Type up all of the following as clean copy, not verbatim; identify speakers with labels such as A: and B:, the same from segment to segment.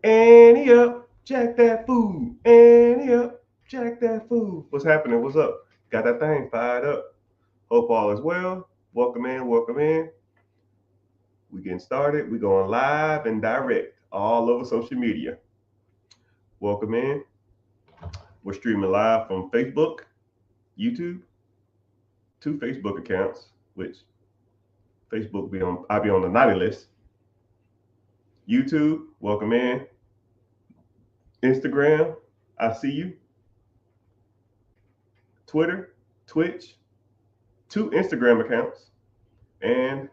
A: Ante up, jack that food. Ante up, jack that food. What's happening? What's up? Got that thing fired up. Hope all is well. Welcome in, welcome in. We getting started. We going live and direct all over social media. Welcome in. We're streaming live from Facebook, YouTube, two Facebook accounts, which Facebook be on. I be on the naughty list. YouTube, welcome in. Instagram, I see you. Twitter, Twitch, two Instagram accounts, and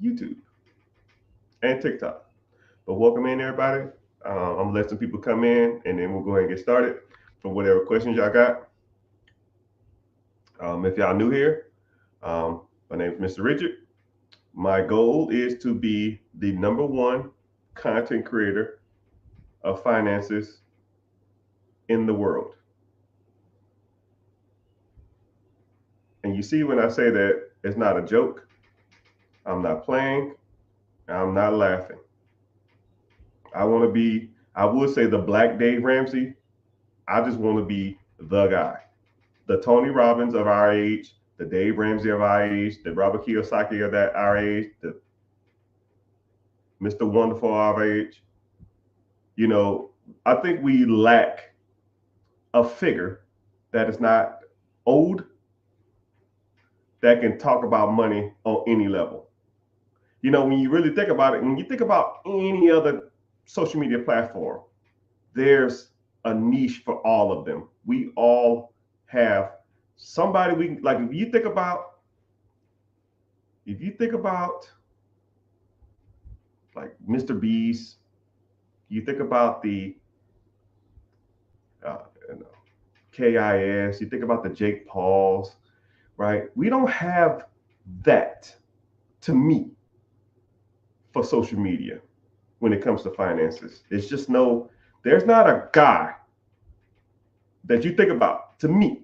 A: YouTube and TikTok. But welcome in, everybody. I'm gonna let some people come in, and then we'll go ahead and get started for whatever questions y'all got. If y'all new here, my name is Mr. Richard. My goal is to be the number one content creator of finances in the world. And you see, when I say that, it's not a joke. I'm not playing. I'm not laughing. I want to be, I would say the Black Dave Ramsey. I just want to be the guy. The Tony Robbins of our age, the Dave Ramsey of our age, the Robert Kiyosaki of that our age, the Mr. Wonderful of our age. You know, I think we lack a figure that is not old that can talk about money on any level. You know, when you really think about it, when you think about any other social media platform, there's a niche for all of them. We all have somebody we like. If you think about like Mr. Beast, you think about the uh, you know, KIS, you think about the Jake Pauls, right? We don't have that, to me, for social media when it comes to finances. It's just no, there's not a guy that you think about, to me,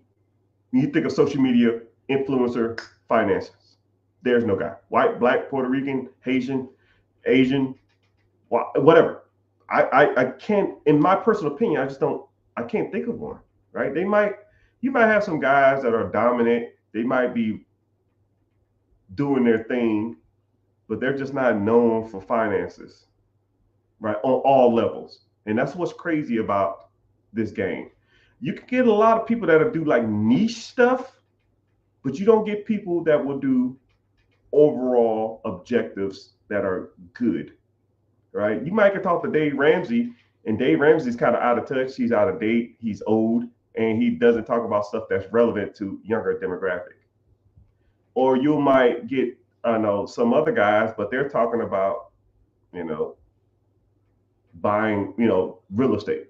A: when you think of social media influencer finances. There's no guy. White, black, Puerto Rican, Haitian, Asian, whatever. I can't, in my personal opinion, I can't think of one, right? You might have some guys that are dominant. They might be doing their thing, but they're just not known for finances, right? On all levels. And that's what's crazy about this game. You can get a lot of people that do like niche stuff, but you don't get people that will do overall objectives that are good, right? You might can talk to Dave Ramsey, and Dave Ramsey's kind of out of touch. He's out of date. He's old, and he doesn't talk about stuff that's relevant to younger demographic. Or you might get, I know, some other guys, but they're talking about, you know, buying, real estate.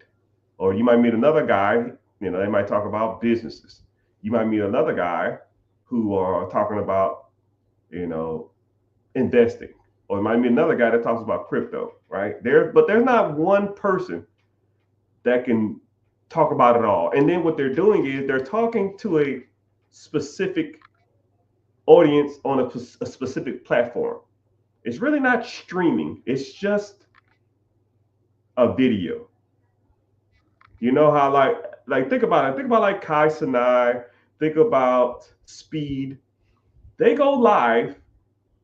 A: Or you might meet another guy, they might talk about businesses. You might meet another guy who are talking about, you know, investing. Or it might be another guy that talks about crypto, right? But there's not one person that can talk about it all. And then what they're doing is they're talking to a specific audience on a specific platform. It's really not streaming. It's just a video. You know how like think about it. Think about like Kai Sinai. Think about Speed. They go live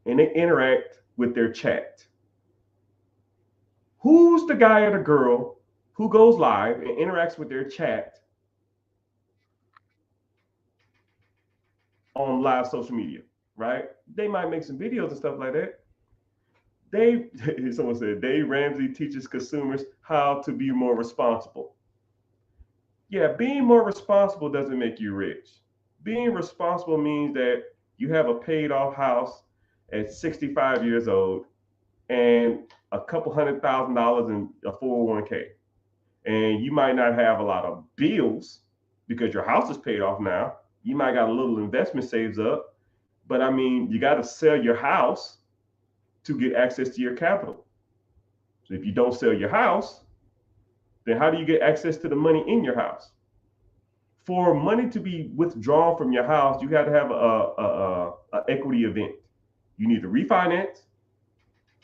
A: and they interact with their chat. Who's the guy or the girl who goes live and interacts with their chat on live social media, right? They might make some videos and stuff like that. Someone said Dave Ramsey teaches consumers how to be more responsible. Yeah, being more responsible doesn't make you rich. Being responsible means that you have a paid off house at 65 years old and a couple $100,000 in a 401k. And you might not have a lot of bills because your house is paid off now. You might got a little investment saves up, but I mean, you got to sell your house to get access to your capital. So if you don't sell your house, then how do you get access to the money in your house? For money to be withdrawn from your house, you got to have a equity event. You need to refinance,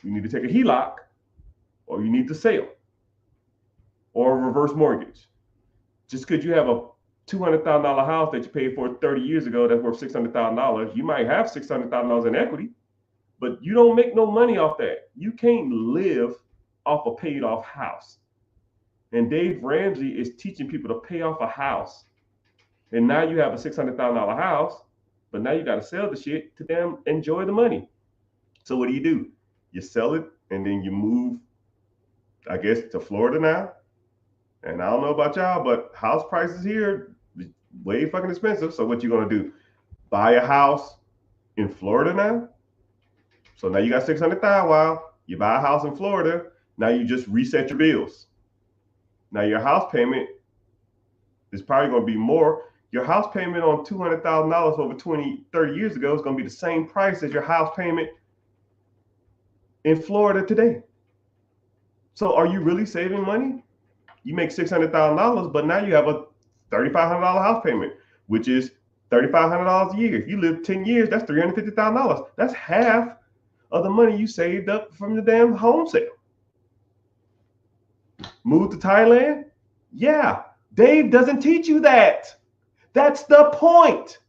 A: you need to take a HELOC, or you need to sell. or a reverse mortgage. Just because you have a $200,000 house that you paid for 30 years ago that's worth $600,000, you might have $600,000 in equity, but you don't make no money off that. You can't live off a paid off house. And Dave Ramsey is teaching people to pay off a house. And now you have a $600,000 house, but now you got to sell the shit to them, enjoy the money. So what do? You sell it and then you move, I guess, to Florida now. And I don't know about y'all, but house prices here way fucking expensive. So what you gonna do? Buy a house in Florida now? So now you got 600,000. Wow, you buy a house in Florida. Now you just reset your bills. Now your house payment is probably gonna be more. Your house payment on $200,000 over 20, 30 years ago is gonna be the same price as your house payment in Florida today. So are you really saving money? You make $600,000, but now you have a $3,500 house payment, which is $3,500 a year. If you live 10 years, that's $350,000. That's half of the money you saved up from the damn home sale. Move to Thailand? Yeah, Dave doesn't teach you that. That's the point.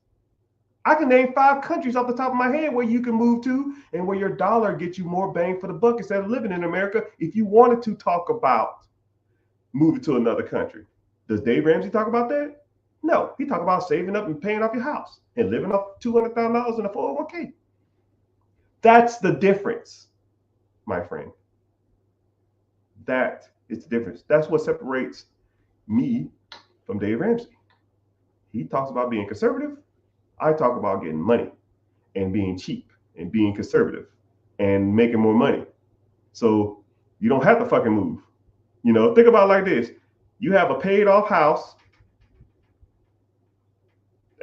A: I can name 5 countries off the top of my head where you can move to and where your dollar gets you more bang for the buck instead of living in America if you wanted to talk about moving to another country. Does Dave Ramsey talk about that? No, he talk about saving up and paying off your house and living off $200,000 in a 401k. That's the difference, my friend. That is the difference. That's what separates me from Dave Ramsey. He talks about being conservative. I talk about getting money and being cheap and being conservative and making more money. So you don't have to fucking move. You know, think about it like this. You have a paid off house.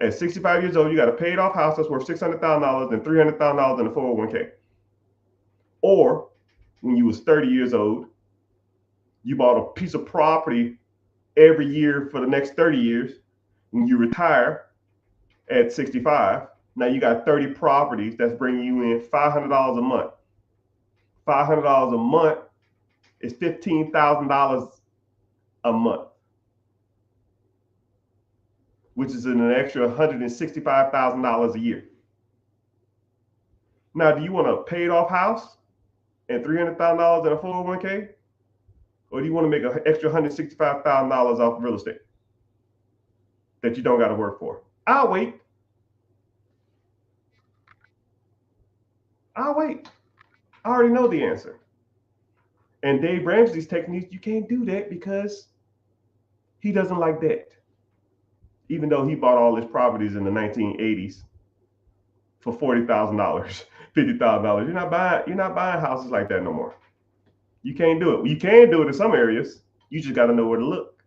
A: At 65 years old, you got a paid off house that's worth $600,000 and $300,000 in a 401k. Or when you was 30 years old, you bought a piece of property every year for the next 30 years. When you retire at 65, now you got 30 properties that's bringing you in $500 a month. $500 a month is $15,000 a month, which is an extra $165,000 a year. Now, do you want a paid off house and $300,000 in a 401k? Or do you want to make an extra $165,000 off real estate that you don't got to work for? I'll wait. I already know the answer. And Dave Ramsey's techniques, you can't do that because he doesn't like that. Even though he bought all his properties in the 1980s for $40,000, $50,000, you're not buying houses like that no more. You can't do it. You can do it in some areas. You just got to know where to look.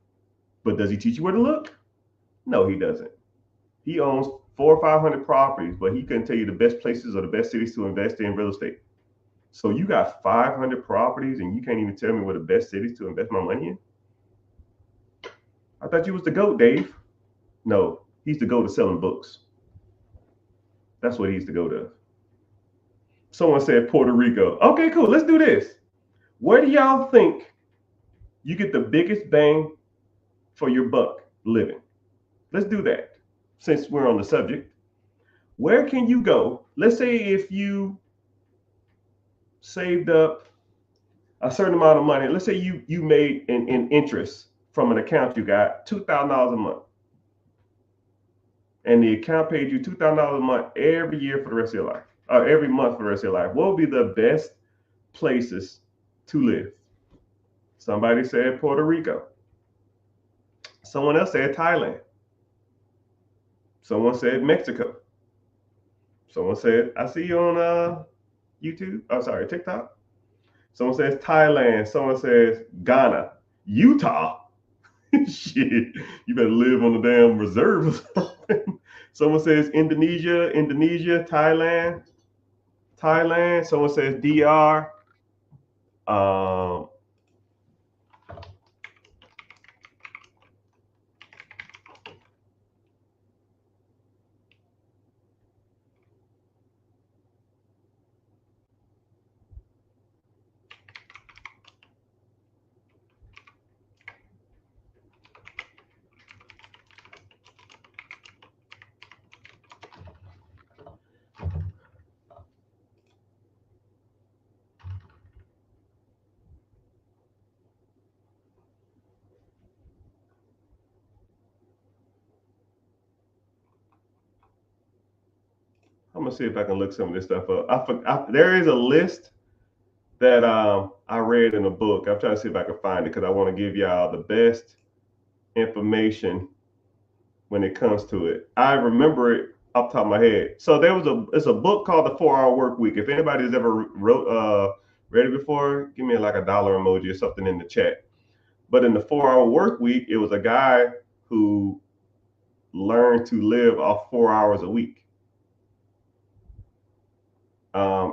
A: But does he teach you where to look? No, he doesn't. He owns 400 or 500 properties, but he couldn't tell you the best places or the best cities to invest in real estate. So you got 500 properties and you can't even tell me where the best cities to invest my money in? I thought you was the GOAT, Dave. No, he's the GOAT of selling books. That's what he's the GOAT of. Someone said Puerto Rico. Okay, cool. Let's do this. Where do y'all think you get the biggest bang for your buck living? Let's do that since we're on the subject. Where can you go? Let's say if you saved up a certain amount of money. Let's say you made in interest from an account you got $2,000 a month. And the account paid you $2,000 a month every year for the rest of your life, or every month for the rest of your life. What would be the best places to live? Somebody said Puerto Rico. Someone else said Thailand. Someone said Mexico. Someone said, I see you on YouTube. Oh, sorry, TikTok. Someone says Thailand. Someone says Ghana. Utah. Shit, you better live on the damn reserves. Someone says Indonesia, Thailand. Someone says DR. I'm gonna see if I can look some of this stuff up. There is a list that I read in a book. I'm trying to see if I can find it because I want to give y'all the best information when it comes to it. I remember it off the top of my head. So it's a book called The 4 Hour Work Week. If anybody's ever read it before, give me like a dollar emoji or something in the chat. But in the 4 Hour Work Week, it was a guy who learned to live off 4 hours a week.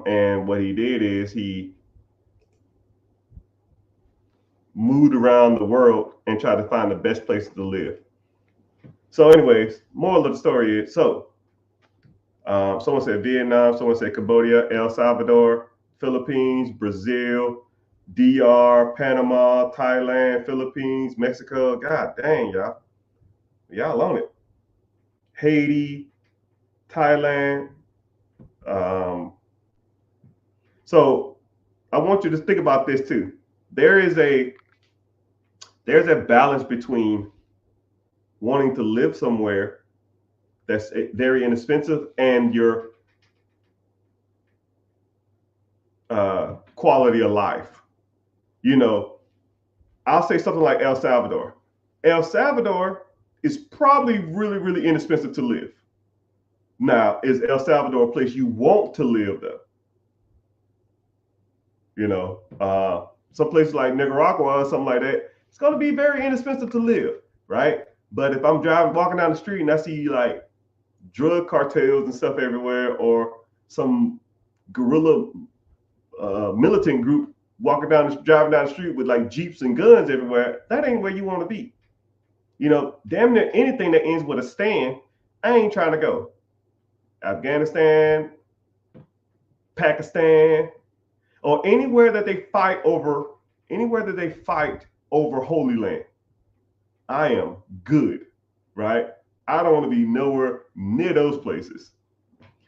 A: And what he did is he moved around the world and tried to find the best place to live. So, anyways, moral of the story is someone said Vietnam, someone said Cambodia, El Salvador, Philippines, Brazil, DR, Panama, Thailand, Philippines, Mexico. God dang, y'all on it. Haiti, Thailand. So I want you to think about this too. There's a balance between wanting to live somewhere that's very inexpensive and your quality of life. You know, I'll say something like El Salvador. El Salvador is probably really, really inexpensive to live. Now, is El Salvador a place you want to live though? You know, some places like Nicaragua or something like that, it's going to be very inexpensive to live, right? But if I'm walking down the street and I see like drug cartels and stuff everywhere, or some guerrilla militant group driving down the street with like jeeps and guns everywhere, that ain't where you want to be. You know, damn near anything that ends with a stand, I ain't trying to go. Afghanistan, Pakistan, or anywhere that they fight over Holy Land, I am good, right? I don't want to be nowhere near those places.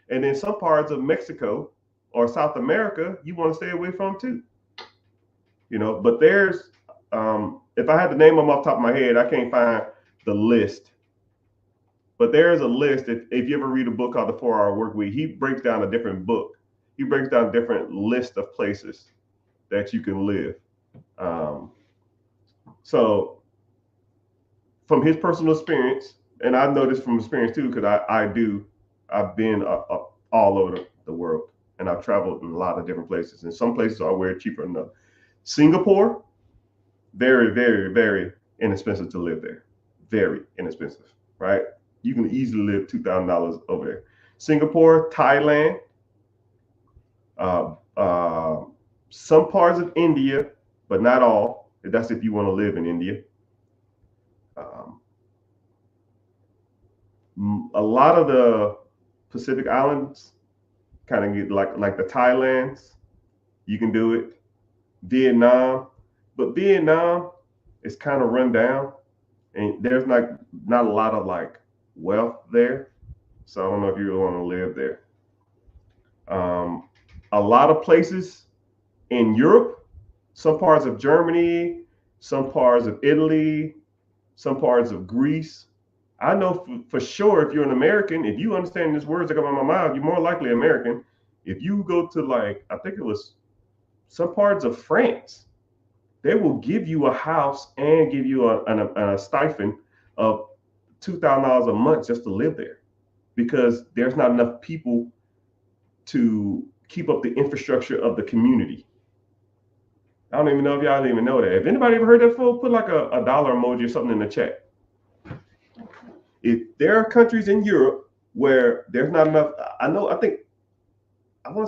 A: And then some parts of Mexico or South America, you want to stay away from too. You know, but there's, if I had to name them off the top of my head, I can't find the list. But there is a list. If you ever read a book called The 4 Hour Work Week, he breaks down a different book. He breaks down a different list of places that you can live. So from his personal experience, and I know this from experience too, because I've been all over the world, and I've traveled in a lot of different places, and some places are way cheaper than others. Singapore, very, very, very inexpensive to live there. Very inexpensive, right? You can easily live $2,000 over there. Singapore, Thailand, some parts of India, but not all. That's if you want to live in India. A lot of the Pacific Islands kind of get like the Thailands. You can do it. Vietnam, but Vietnam is kind of run down, and there's not a lot of like wealth there. So I don't know if you want to live there. A lot of places in Europe, some parts of Germany, some parts of Italy, some parts of Greece. I know for sure if you're an American, if you understand these words that come out of my mouth, you're more likely American. If you go to like, I think it was some parts of France, they will give you a house and give you a stipend of $2,000 a month just to live there, because there's not enough people to keep up the infrastructure of the community. I don't even know if y'all even know that. If anybody ever heard that before, put like a dollar emoji or something in the chat. If there are countries in Europe where there's not enough, I want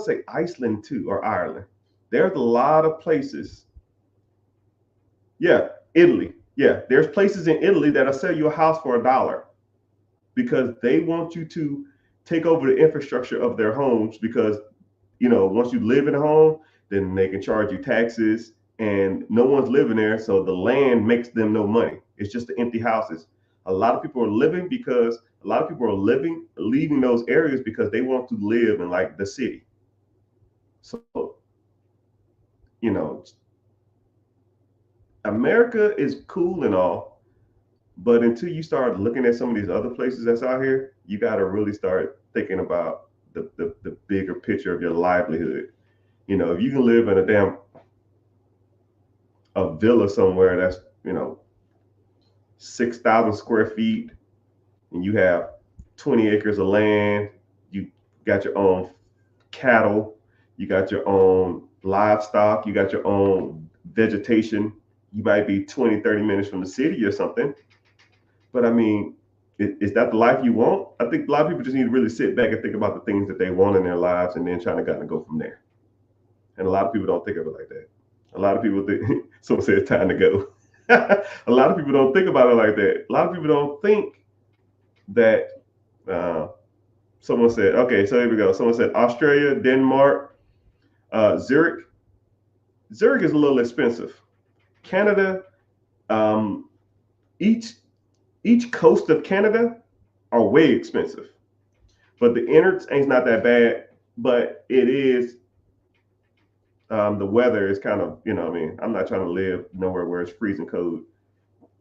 A: to say Iceland too, or Ireland. There's a lot of places. Yeah, Italy. Yeah, there's places in Italy that'll sell you a house for $1 because they want you to take over the infrastructure of their homes, because, you know, once you live in a home, then they can charge you taxes, and no one's living there, so the land makes them no money. It's just the empty houses. A lot of people are leaving those areas because they want to live in like the city. So, you know, America is cool and all, but until you start looking at some of these other places that's out here, you got to really start thinking about the bigger picture of your livelihood. You know, if you can live in a villa somewhere that's, 6,000 square feet, and you have 20 acres of land, you got your own cattle, you got your own livestock, you got your own vegetation. You might be 20, 30 minutes from the city or something. But I mean, is that the life you want? I think a lot of people just need to really sit back and think about the things that they want in their lives and then trying to kind of go from there. And a lot of people don't think of it like that. A lot of people think, someone said it's time to go. A lot of people don't think about it like that. A lot of people don't think that someone said, okay, so here we go. Someone said Australia, Denmark, Zurich. Zurich is a little expensive. Canada, each coast of Canada are way expensive, but the innards ain't not that bad. But it is, the weather is kind of, I mean, I'm not trying to live nowhere where it's freezing cold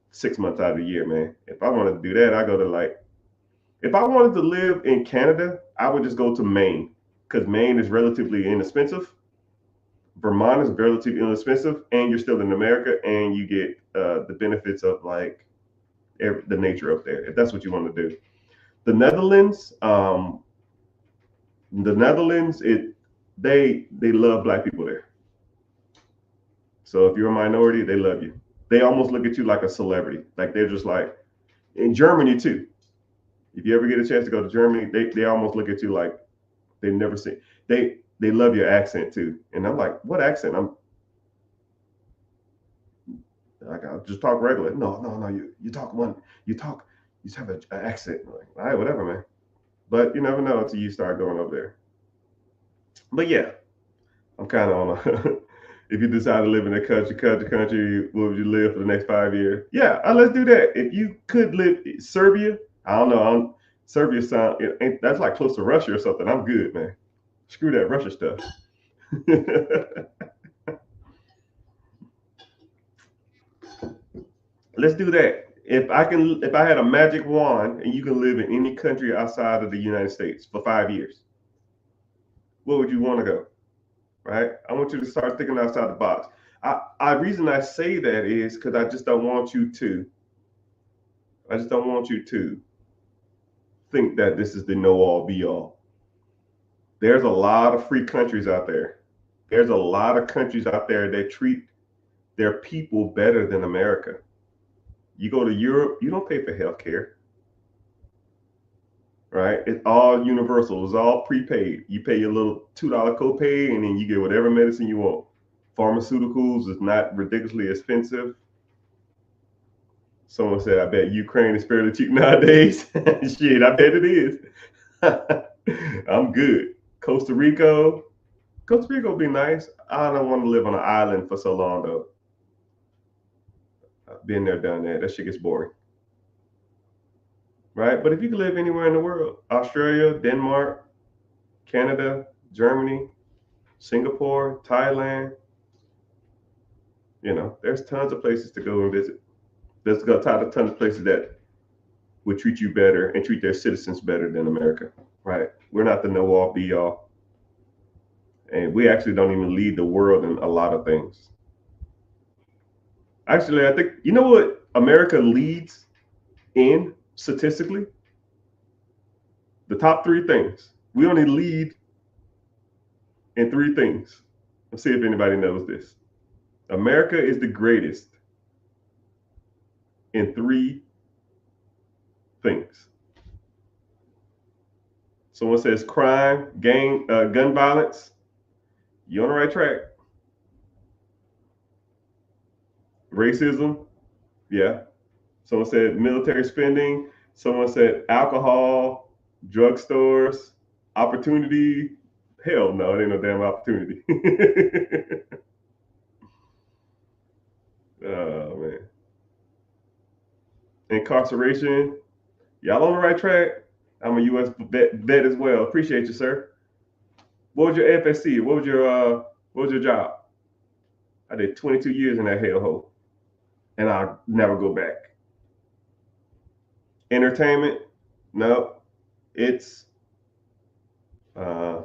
A: 6 months out of the year, man. If I wanted to do that, I go to if I wanted to live in Canada, I would just go to Maine, because Maine is relatively inexpensive. Vermont is relatively inexpensive, and you're still in America, and you get the benefits of the nature up there, if that's what you want to do. The Netherlands, they love Black people there. So if you're a minority, they love you. They almost look at you like a celebrity. Like, they're just like, in Germany too. If you ever get a chance to go to Germany, they almost look at you like they've never seen. They love your accent too. And I'm like, what accent? I just talk regular. No. You talk you just have an accent. I'm like, all right, whatever, man. But you never know until you start going up there. But yeah, I'm kind of on a. If you decide to live in a country, where would you live for the next 5 years? Yeah, let's do that. If you could live Serbia, I don't know. Serbia that's like close to Russia or something. I'm good, man. Screw that Russia stuff. Let's do that. If I had a magic wand and you can live in any country outside of the United States for 5 years, where would you want to go? Right? I want you to start thinking outside the box. Reason I say that is because I just don't want you to. I just don't want you to think that this is the know all be all. There's a lot of free countries out there. There's a lot of countries out there that treat their people better than America. You go to Europe, you don't pay for health care. Right? It's all universal. It's all prepaid. You pay your little $2 copay, and then you get whatever medicine you want. Pharmaceuticals is not ridiculously expensive. Someone said, I bet Ukraine is fairly cheap nowadays. Shit, I bet it is. I'm good. Costa Rica would be nice. I don't want to live on an island for so long, though. I've been there, done that. That shit gets boring. Right? But if you can live anywhere in the world, Australia, Denmark, Canada, Germany, Singapore, Thailand, there's tons of places to go and visit. There's a ton of places that would treat you better and treat their citizens better than America. Right? We're not the know all be all. And we actually don't even lead the world in a lot of things. Actually, I think, you know what America leads in statistically? The top 3 things. We only lead in 3 things. Let's see if anybody knows this. America is the greatest in 3 things. Someone says crime, gun violence. You're on the right track. Racism, yeah. Someone said military spending. Someone said alcohol, drugstores, opportunity. Hell no, it ain't no damn opportunity. Oh, man. Incarceration. Y'all on the right track. I'm a U.S. vet as well. Appreciate you, sir. What was your FSC? What was your job? I did 22 years in that hellhole, and I'll never go back. Entertainment, no. It's Uh,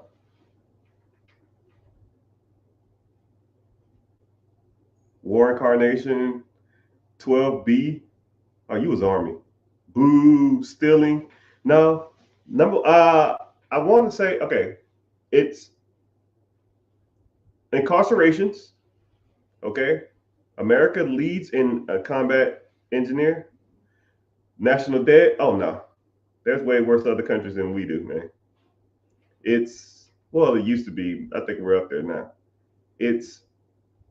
A: War Incarnation, 12B. Oh, you was Army. Boo, stealing. No, number. I want to say okay. It's incarcerations. Okay, America leads in a combat engineer. National debt. Oh no, there's way worse other countries than we do, man. It's well, it used to be. I think we're up there now. It's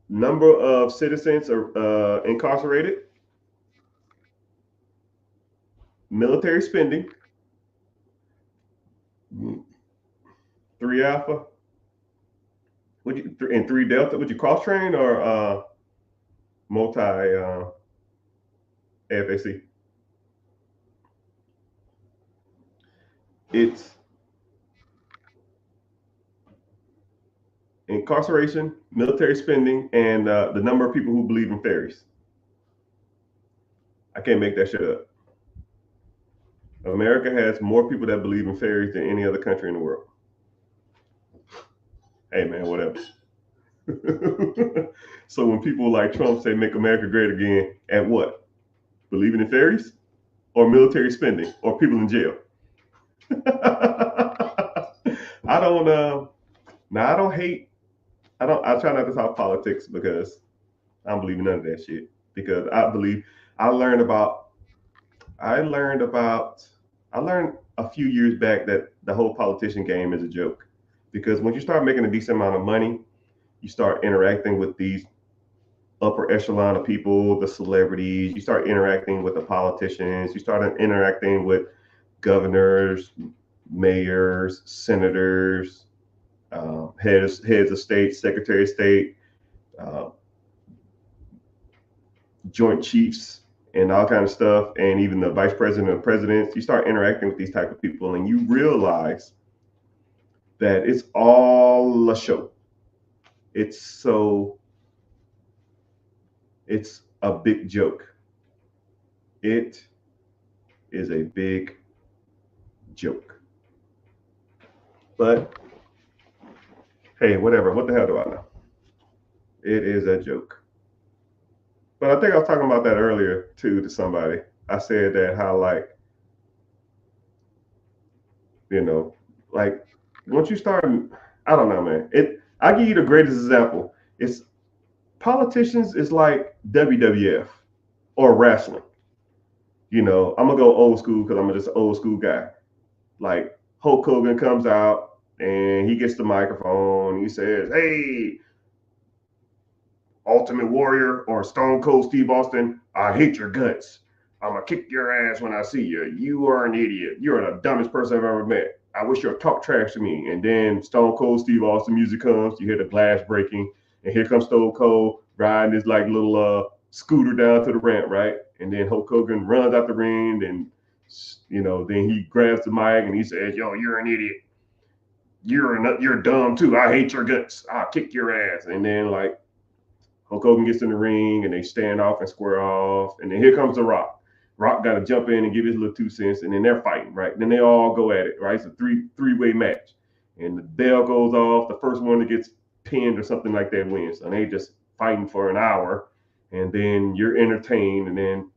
A: number of citizens are incarcerated, military spending, three alpha, would you and three delta? Would you cross train or multi AFAC? It's incarceration, military spending, and the number of people who believe in fairies. I can't make that shit up. America has more people that believe in fairies than any other country in the world. Hey man, whatever. So when people like Trump say "Make America Great Again," at what? Believing in fairies, or military spending, or people in jail? I don't. Now I don't hate. I don't. I try not to talk politics because I don't believe in none of that shit. Because I believe I learned about. I learned about. I learned a few years back that the whole politician game is a joke. Because when you start making a decent amount of money, you start interacting with these upper echelon of people, the celebrities. You start interacting with the politicians. You start interacting with governors, mayors, senators, heads of state, secretary of state, uh, joint chiefs, and all kind of stuff, and even the vice president and presidents. You start interacting with these type of people, and you realize that it's all a show. It's so it's a big joke. It is a big joke. But hey, whatever. What the hell do I know? It is a joke. But I think I was talking about that earlier too to somebody. I said that how like you know like once you start, I don't know, man. I give you the greatest example. It's politicians is like WWF or wrestling. I'm gonna go old school because I'm just an old school guy. Like Hulk Hogan comes out and he gets the microphone. He says, "Hey, Ultimate Warrior or Stone Cold Steve Austin, I hate your guts. I'm gonna kick your ass when I see you. You are an idiot. You're the dumbest person I've ever met. I wish you'd talk trash to me." And then Stone Cold Steve Austin music comes. You hear the glass breaking, and here comes Stone Cold riding his like little scooter down to the ramp, right? And then Hulk Hogan runs out the ring, and then he grabs the mic and he says, "Yo, you're an idiot. You're dumb too. I hate your guts. I'll kick your ass." And then like Hulk Hogan gets in the ring and they stand off and square off. And then here comes The Rock. Rock got to jump in and give his little 2 cents, and then they're fighting, right? Then they all go at it, right? It's a three-way match. And the bell goes off. The first one that gets pinned or something like that wins. And they just fighting for an hour. And then you're entertained. And then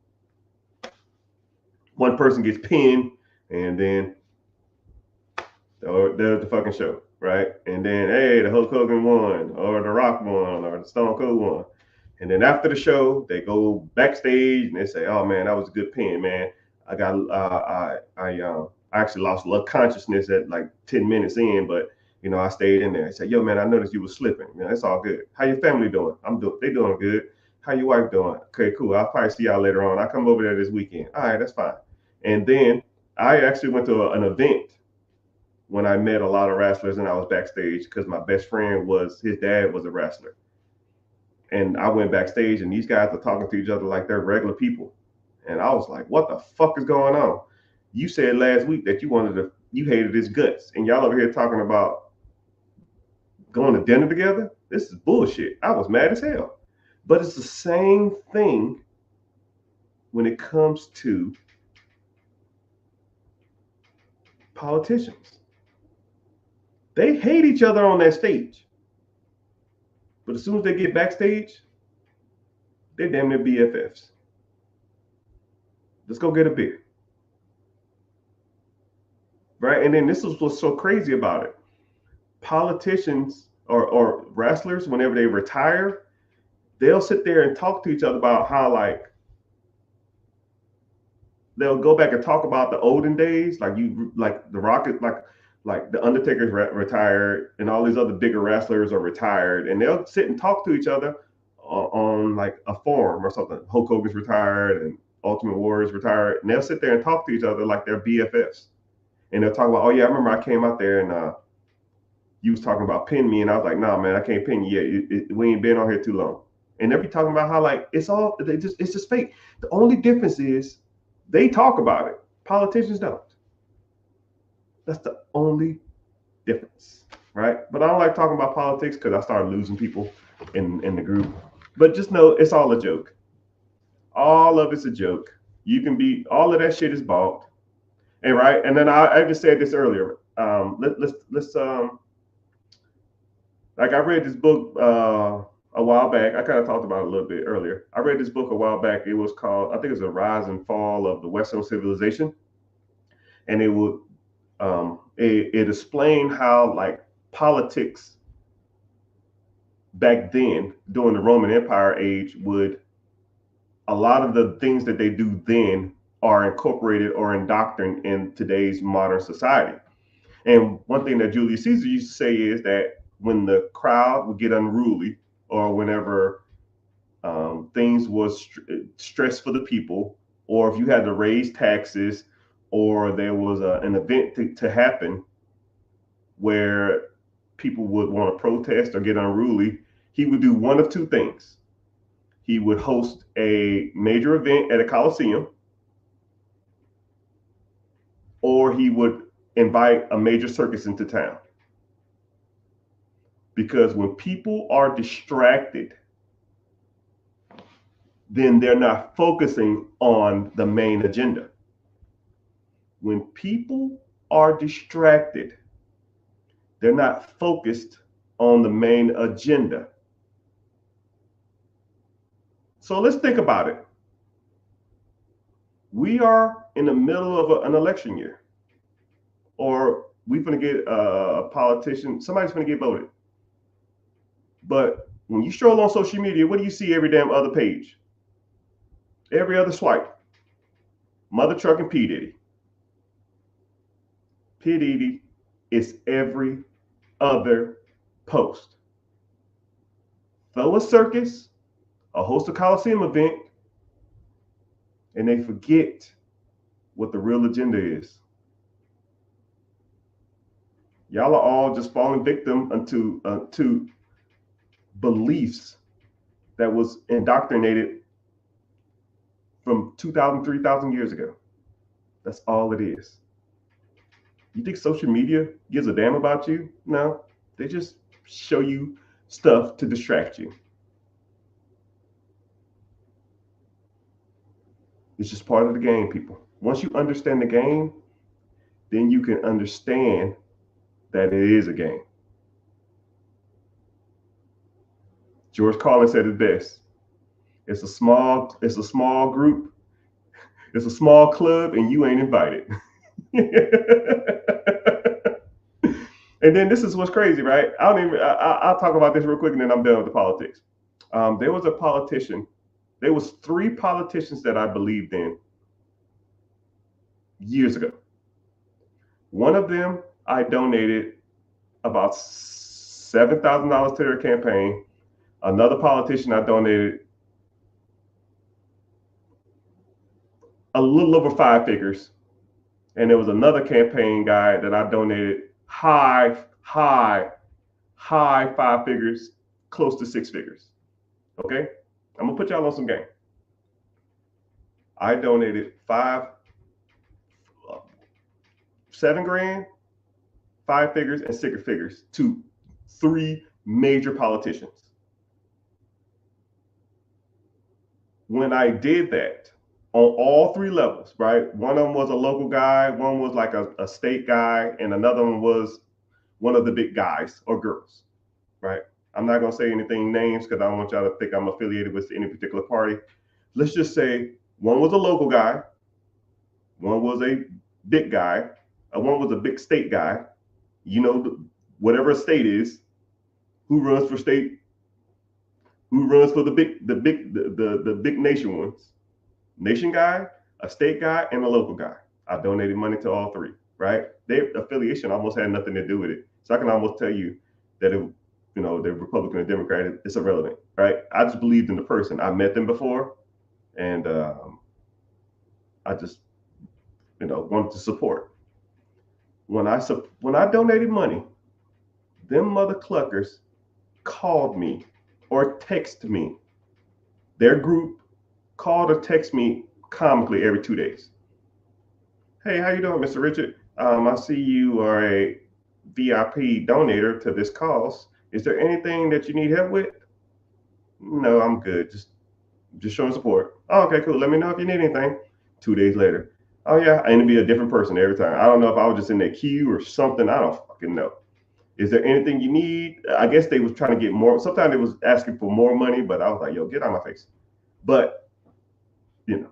A: one person gets pinned. And then there's the fucking show, right? And then, hey, the Hulk Hogan won, or the Rock won, or the Stone Cold won. And then after the show, they go backstage and they say, "Oh man, that was a good pin, man. I got, I actually lost a little consciousness at like 10 minutes in, but I stayed in there." I said, "Yo, man, I noticed you was slipping. It's all good. How your family doing?" They doing good. How your wife doing? Okay, cool. I'll probably see y'all later on. I'll come over there this weekend. All right, that's fine. And then I actually went to an event when I met a lot of wrestlers and I was backstage because my best friend his dad was a wrestler. And I went backstage and these guys are talking to each other like they're regular people. And I was like, what the fuck is going on? You said last week that you hated his guts. And y'all over here talking about going to dinner together? This is bullshit. I was mad as hell. But it's the same thing when it comes to politicians. They hate each other on that stage. But as soon as they get backstage, they're damn near BFFs. Let's go get a beer. Right? And then this is what's so crazy about it. Politicians or wrestlers, whenever they retire, they'll sit there and talk to each other about how, like, they'll go back and talk about the olden days, like the Rocket, like the Undertaker's retired, and all these other bigger wrestlers are retired, and they'll sit and talk to each other on like a forum or something. Hulk Hogan's retired, and Ultimate Warrior's retired, and they'll sit there and talk to each other like they're BFFs, and they'll talk about, oh yeah, I remember I came out there and you was talking about pin me, and I was like, nah, man, I can't pin you yet. We ain't been on here too long, and they'll be talking about how, like, it's just fake. The only difference is they talk about it. Politicians don't. That's the only difference, right? But I don't like talking about politics because I started losing people in the group. But just know it's all a joke. All of it's a joke. You can be, all of that shit is bought, and right. And then I just said this earlier. Let's like, I read this book a while back. I kind of talked about it a little bit earlier. I read this book a while back. It was called, I think it was A Rise and Fall of the Western Civilization. And it explained how, like, politics back then during the Roman Empire age would, a lot of the things that they do then are incorporated or indoctrinated in today's modern society. And one thing that Julius Caesar used to say is that when the crowd would get unruly, or whenever things was stress for the people, or if you had to raise taxes, or there was an event to happen where people would want to protest or get unruly, he would do one of two things. He would host a major event at a coliseum, or he would invite a major circus into town. Because when people are distracted, then they're not focusing on the main agenda. When people are distracted, they're not focused on the main agenda. So let's think about it. We are in the middle of an election year, or we're going to get a politician, somebody's going to get voted. But when you stroll on social media, what do you see every damn other page? Every other swipe? Mother Truck and P. Diddy. P. Diddy is every other post. Throw a circus, a host a Coliseum event, and they forget what the real agenda is. Y'all are all just falling victim to beliefs that was indoctrinated from 2,000, 3,000 years ago. That's all it is. You think social media gives a damn about you? No, they just show you stuff to distract you. It's just part of the game, people. Once you understand the game, then you can understand that it is a game. George Carlin said it best. It's a small group. It's a small club, and you ain't invited. And then this is what's crazy, right? I'll talk about this real quick, and then I'm done with the politics. There was a politician. There was 3 politicians that I believed in years ago. One of them, I donated about $7,000 to their campaign. Another politician, I donated a little over 5 figures. And there was another campaign guy that I donated high 5 figures, close to 6 figures. Okay? I'm gonna put y'all on some game. I donated 7 grand, 5 figures, and 6 figures to 3 major politicians. When I did that on all 3 levels, right? One of them was a local guy, one was like a state guy, and another one was one of the big guys or girls, right? I'm not going to say anything names because I don't want y'all to think I'm affiliated with any particular party. Let's just say one was a local guy, one was a big guy, one was a big state guy. You know, whatever a state is, who runs for state, who runs for the big nation ones. Nation guy, a state guy, and a local guy. I donated money to all three, right? Their affiliation almost had nothing to do with it. So I can almost tell you that it, you know, they're Republican or Democrat, it's irrelevant, right? I just believed in the person. I met them before, and I just, you know, wanted to support. When I donated money, them mother cluckers called me or texted me. Their group called or text me comically every 2 days. Hey, how you doing, Mr. Richard? I see you are a VIP donator to this cause. Is there anything that you need help with? No, I'm good. Just showing support. Oh, okay, cool. Let me know if you need anything. 2 days later. Oh yeah, and it'd be a different person every time. I don't know if I was just in that queue or something. I don't fucking know. Is there anything you need? I guess they was trying to get more. Sometimes they was asking for more money, but I was like, yo, get out of my face. But, you know,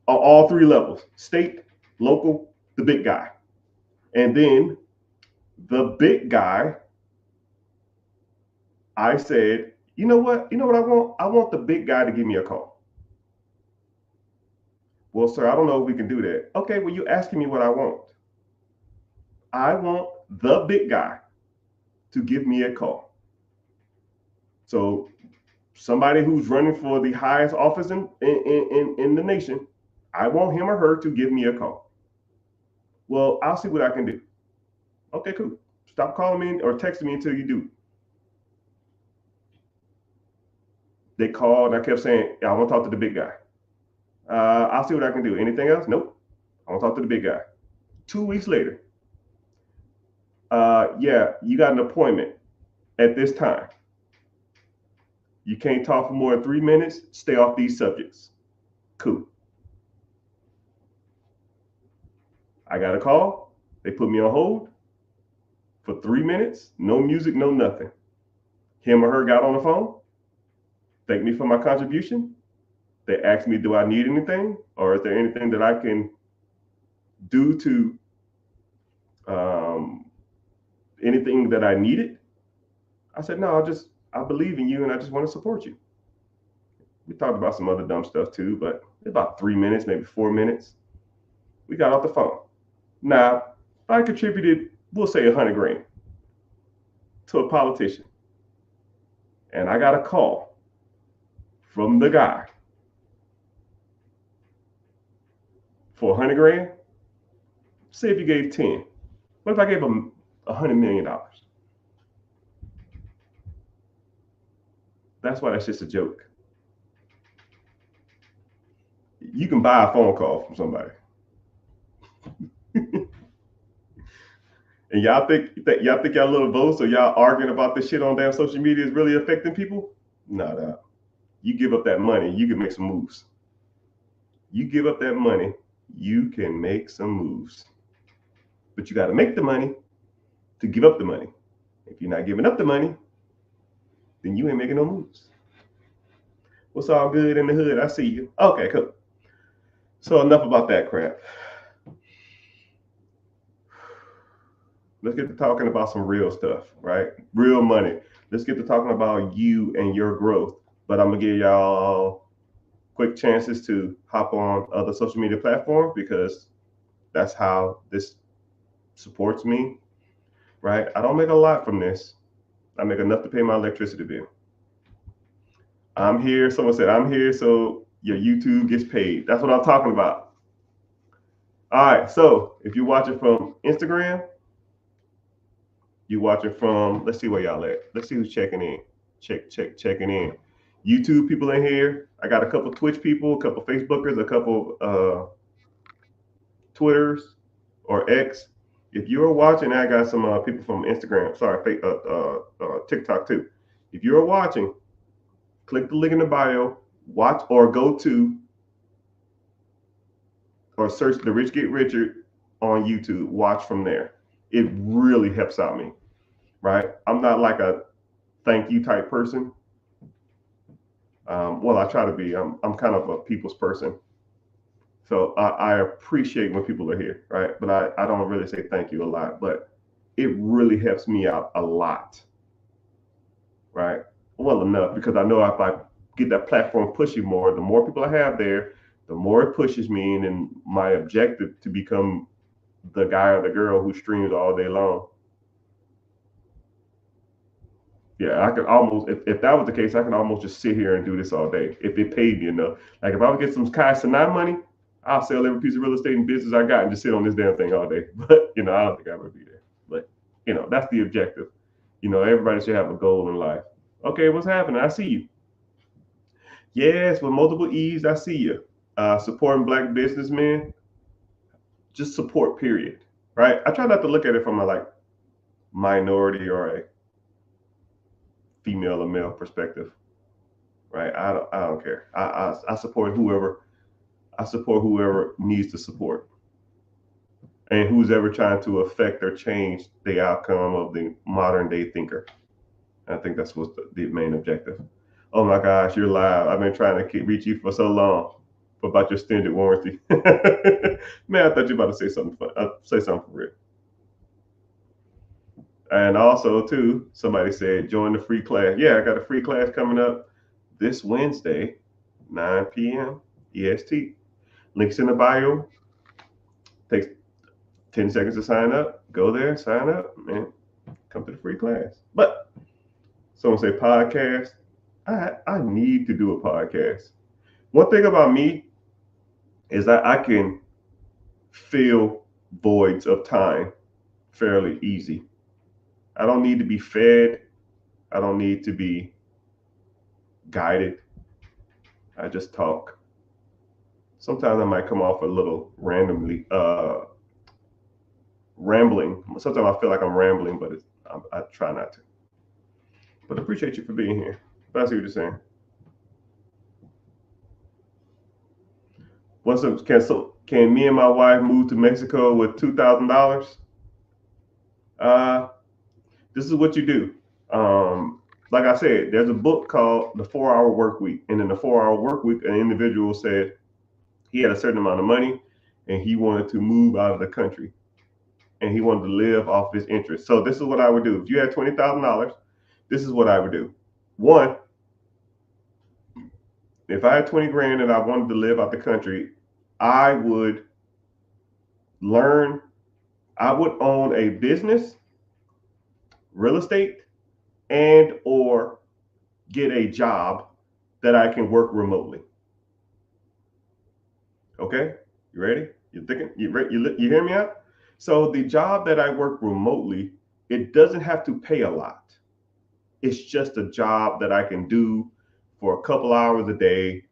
A: on all three levels, state, local, the big guy. And then the big guy, I said, you know what? You know what I want? I want the big guy to give me a call. Well, sir, I don't know if we can do that. Okay, well, you're asking me what I want. I want the big guy to give me a call. So somebody who's running for the highest office in the nation, I want him or her to give me a call. Well, I'll see what I can do. Okay, cool. Stop calling me or texting me until you do. They called and I kept saying, I want to talk to the big guy. I'll see what I can do. Anything else? Nope. I want to talk to the big guy. 2 weeks later, yeah, you got an appointment at this time. You can't talk for more than 3 minutes. Stay off these subjects. Cool. I got a call. They put me on hold for 3 minutes. No music, no nothing. Him or her got on the phone, thanked me for my contribution. They asked me, do I need anything? Or is there anything that I can do to anything that I needed? I said, no, I believe in you and I just want to support you. We talked about some other dumb stuff too, but about 3 minutes, maybe 4 minutes. We got off the phone. Now, I contributed, we'll say 100 grand to a politician. And I got a call from the guy for 100 grand. Say if you gave 10. What if I gave him $100 million? That's why that's just a joke. You can buy a phone call from somebody. And y'all think y'all little votes or y'all arguing about this shit on damn social media is really affecting people? No. You give up that money, you can make some moves. You give up that money, you can make some moves. But you got to make the money to give up the money. If you're not giving up the money, then you ain't making no moves. What's all good in the hood? I see you. Okay, cool. So enough about that crap. Let's get to talking about some real stuff, right? Real money. Let's get to talking about you and your growth. But I'm gonna give y'all quick chances to hop on other social media platforms because that's how this supports me, right? I don't make a lot from this. I make enough to pay my electricity bill. I'm here. Someone said, I'm here so your YouTube gets paid. That's what I'm talking about. All right. So if you're watching from Instagram, you're watching from, let's see where y'all at. Let's see who's checking in. Checking in. YouTube people in here. I got a couple Twitch people, a couple Facebookers, a couple Twitters or X. If you're watching, I got some people from Instagram. Sorry, TikTok too. If you're watching, click the link in the bio. Watch or go to or search The Rich Get Richard on YouTube. Watch from there. it really helps out me, right? I'm not like a thank you type person. Well, I try to be. I'm kind of a people's person. So I appreciate when people are here, right? But I don't really say thank you a lot, but it really helps me out a lot, right? Well enough because I know if I get that platform pushing more, the more people I have there, the more it pushes me and my objective to become the guy or the girl who streams all day long. Yeah, I could almost, if that was the case, I could almost just sit here and do this all day if it paid me enough. Like if I would get some Kai Sanai money, I'll sell every piece of real estate and business I got and just sit on this damn thing all day. But I don't think I would be there. But that's the objective. Everybody should have a goal in life. Okay, what's happening? I see you. Yes, with multiple E's, I see you. Supporting black businessmen, just support, period. Right? I try not to look at it from a like minority or a female or male perspective. Right? I don't care. I support whoever needs to support and who's ever trying to affect or change the outcome of the modern day thinker. I think that's what's the main objective. Oh my gosh, you're live. I've been trying to reach you for so long about your extended warranty. Man, I thought you were about to say something fun. Say something for real. And also, too, somebody said join the free class. Yeah, I got a free class coming up this Wednesday, 9 p.m. EST. Links in the bio. Takes 10 seconds to sign up. Go there, sign up, and come to the free class. But someone say podcast. I need to do a podcast. One thing about me is that I can fill voids of time fairly easy. I don't need to be fed. I don't need to be guided. I just talk. Sometimes I might come off a little rambling. Sometimes I feel like I'm rambling, but I try not to. But appreciate you for being here. But I see what you're saying. What's up? Can me and my wife move to Mexico with $2,000? Uh, this is what you do. Like I said, there's a book called The 4 Hour Work Week, and in the 4 Hour Work Week, an individual said he had a certain amount of money, and he wanted to move out of the country, and he wanted to live off his interest. So this is what I would do. If you had $20,000, this is what I would do. One, if I had 20 grand and I wanted to live out the country, I would learn. I would own a business, real estate, and or get a job that I can work remotely. Okay, you ready? You thinking? You hear me out? So the job that I work remotely, it doesn't have to pay a lot. It's just a job that I can do for a couple hours a day,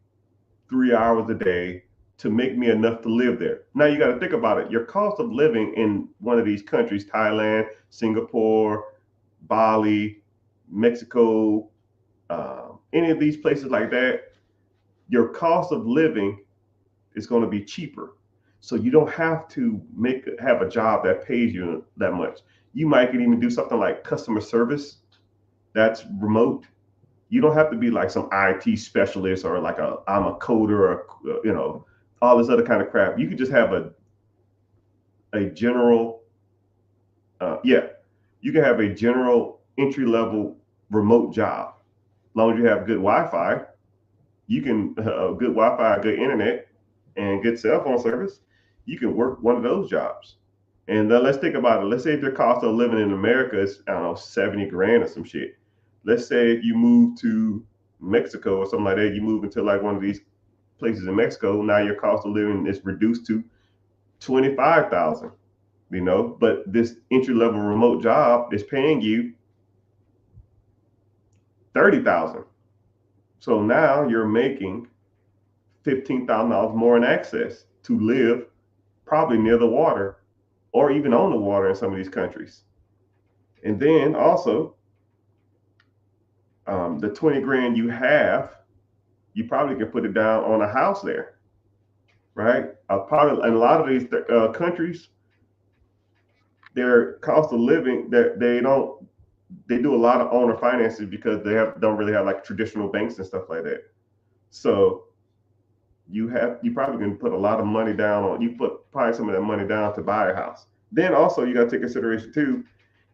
A: 3 hours a day to make me enough to live there. Now you got to think about it. Your cost of living in one of these countries, Thailand, Singapore, Bali, Mexico, any of these places like that, your cost of living is going to be cheaper. So you don't have to have a job that pays you that much. You might can even do something like customer service that's remote. You don't have to be like some IT specialist or like I'm a coder or all this other kind of crap. You could just have a general you can have a general entry level remote job. As long as you have good Wi-Fi, you can good Wi-Fi, good internet, and good cell phone service. You can work one of those jobs. And then let's think about it. Let's say if your cost of living in America is, I don't know, 70 grand or some shit. Let's say if you move to Mexico or something like that, you move into like one of these places in Mexico, now your cost of living is reduced to 25,000, but this entry level remote job is paying you 30,000. So now you're making $15,000 more in access to live probably near the water or even on the water in some of these countries. And then also, the 20 grand you have, you probably can put it down on a house there, right? Probably in a lot of these countries, their cost of living, that they do a lot of owner finances because don't really have like traditional banks and stuff like that. So you probably can put a lot of money down on, you put probably some of that money down to buy a house. Then also you got to take consideration too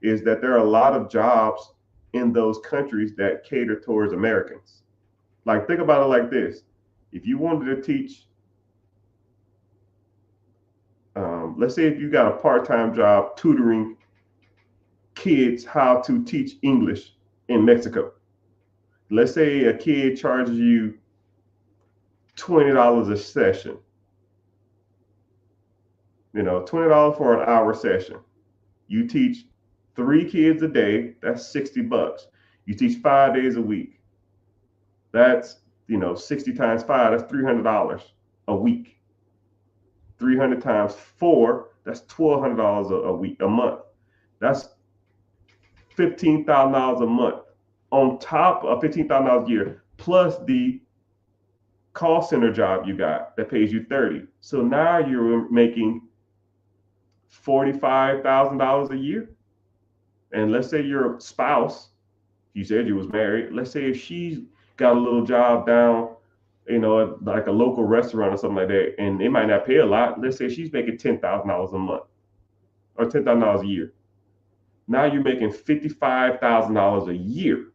A: is that there are a lot of jobs in those countries that cater towards Americans. Like think about it like this: if you wanted to teach, let's say if you got a part-time job tutoring kids how to teach English in Mexico. Let's say a kid charges you $20 a session. $20 for an hour session. You teach 3 kids a day, that's $60. You teach 5 days a week. That's 60 times 5, that's $300 a week. 300 times 4, that's $1,200 a week, a month. That's $15,000 a month on top of $15,000 a year, plus the call center job you got that pays you 30. So now you're making $45,000 a year. And let's say your spouse, you said you was married, let's say if she's got a little job down, like a local restaurant or something like that, and it might not pay a lot. Let's say she's making $10,000 a month or $10,000 a year. Now you're making $55,000 a year,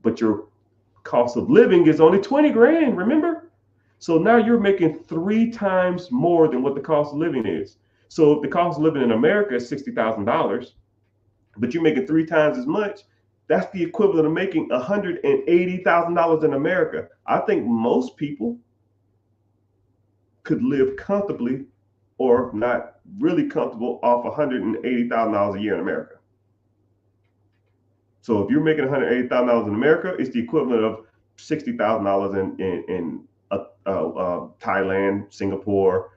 A: but your cost of living is only 20 grand, remember? So now you're making 3 times more than what the cost of living is. So if the cost of living in America is $60,000, but you're making 3 times as much, that's the equivalent of making $180,000 in America. I think most people could live comfortably or not really comfortable off $180,000 a year in America. So if you're making $180,000 in America, it's the equivalent of $60,000 in Thailand, Singapore,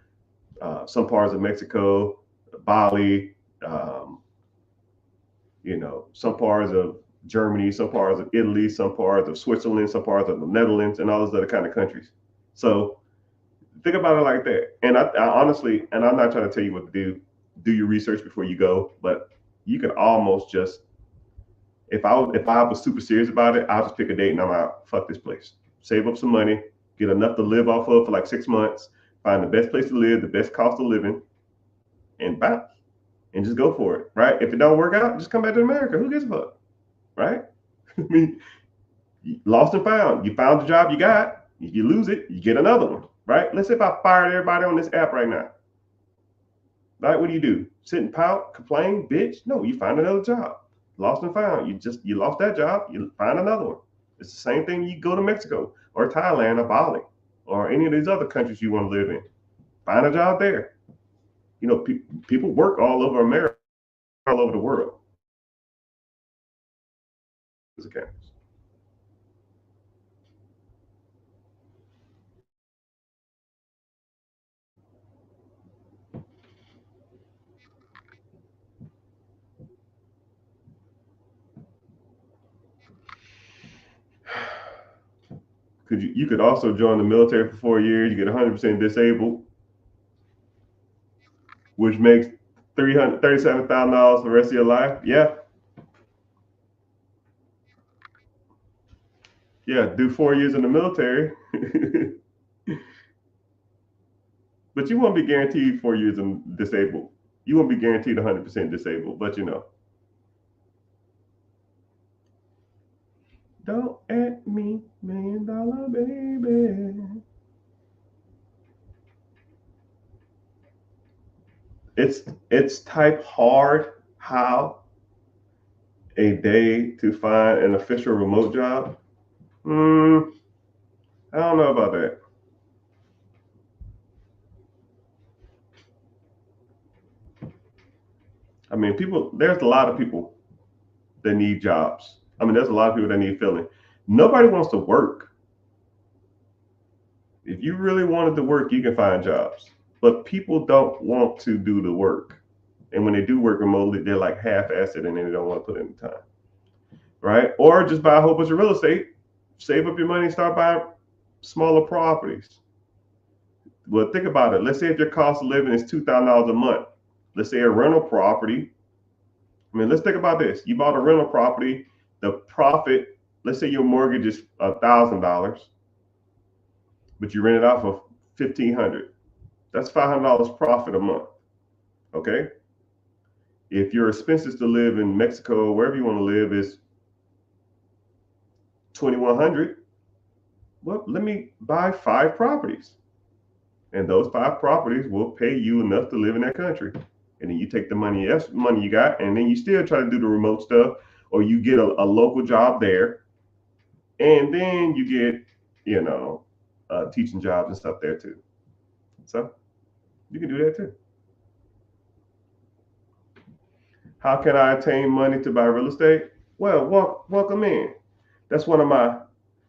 A: some parts of Mexico, Bali, some parts of Germany, some parts of Italy, some parts of Switzerland, some parts of the Netherlands, and all those other kind of countries. So think about it like that. And I honestly, and I'm not trying to tell you what to do your research before you go, but you can almost just, if I was super serious about it, I'll just pick a date and I'm out. Fuck this place. Save up some money, get enough to live off of for like 6 months, find the best place to live, the best cost of living, and bounce. And just go for it, right? If it don't work out, just come back to America. Who gives a fuck, right? I mean, lost and found. You found the job you got. If you lose it, you get another one, right? Let's say if I fired everybody on this app right now, right? What do? Sit and pout, complain, bitch? No, you find another job. Lost and found. You lost that job, you find another one. It's the same thing. You go to Mexico or Thailand or Bali or any of these other countries you want to live in. Find a job there. People work all over America, all over the world. Okay. You could also join the military for 4 years. You get 100% disabled, which makes $337,000 for the rest of your life. Yeah, yeah. Do 4 years in the military, but you won't be guaranteed 4 years in disabled. You won't be guaranteed 100% disabled, but Don't at me, $1,000,000 baby. It's type hard how a day to find an official remote job. I don't know about that. I mean, there's a lot of people that need jobs. I mean, there's a lot of people that need filling. Nobody wants to work. If you really wanted to work, you can find jobs. But people don't want to do the work. And when they do work remotely, they're like half-assed and they don't want to put in the time. Right? Or just buy a whole bunch of real estate, save up your money, and start buying smaller properties. Well, think about it. Let's say if your cost of living is $2,000 a month. let's say a rental property. I mean, let's think about this. You bought a rental property, the profit, let's say your mortgage is $1,000, but you rent it out for $1,500. That's $500 profit a month. Okay. If your expenses to live in Mexico, wherever you want to live, is $2,100, well, let me buy 5 properties. And those 5 properties will pay you enough to live in that country. And then you take the money you got, and then you still try to do the remote stuff, or you get a local job there. And then you get, teaching jobs and stuff there too. So you can do that too. How can I attain money to buy real estate? Well, welcome in. That's one of my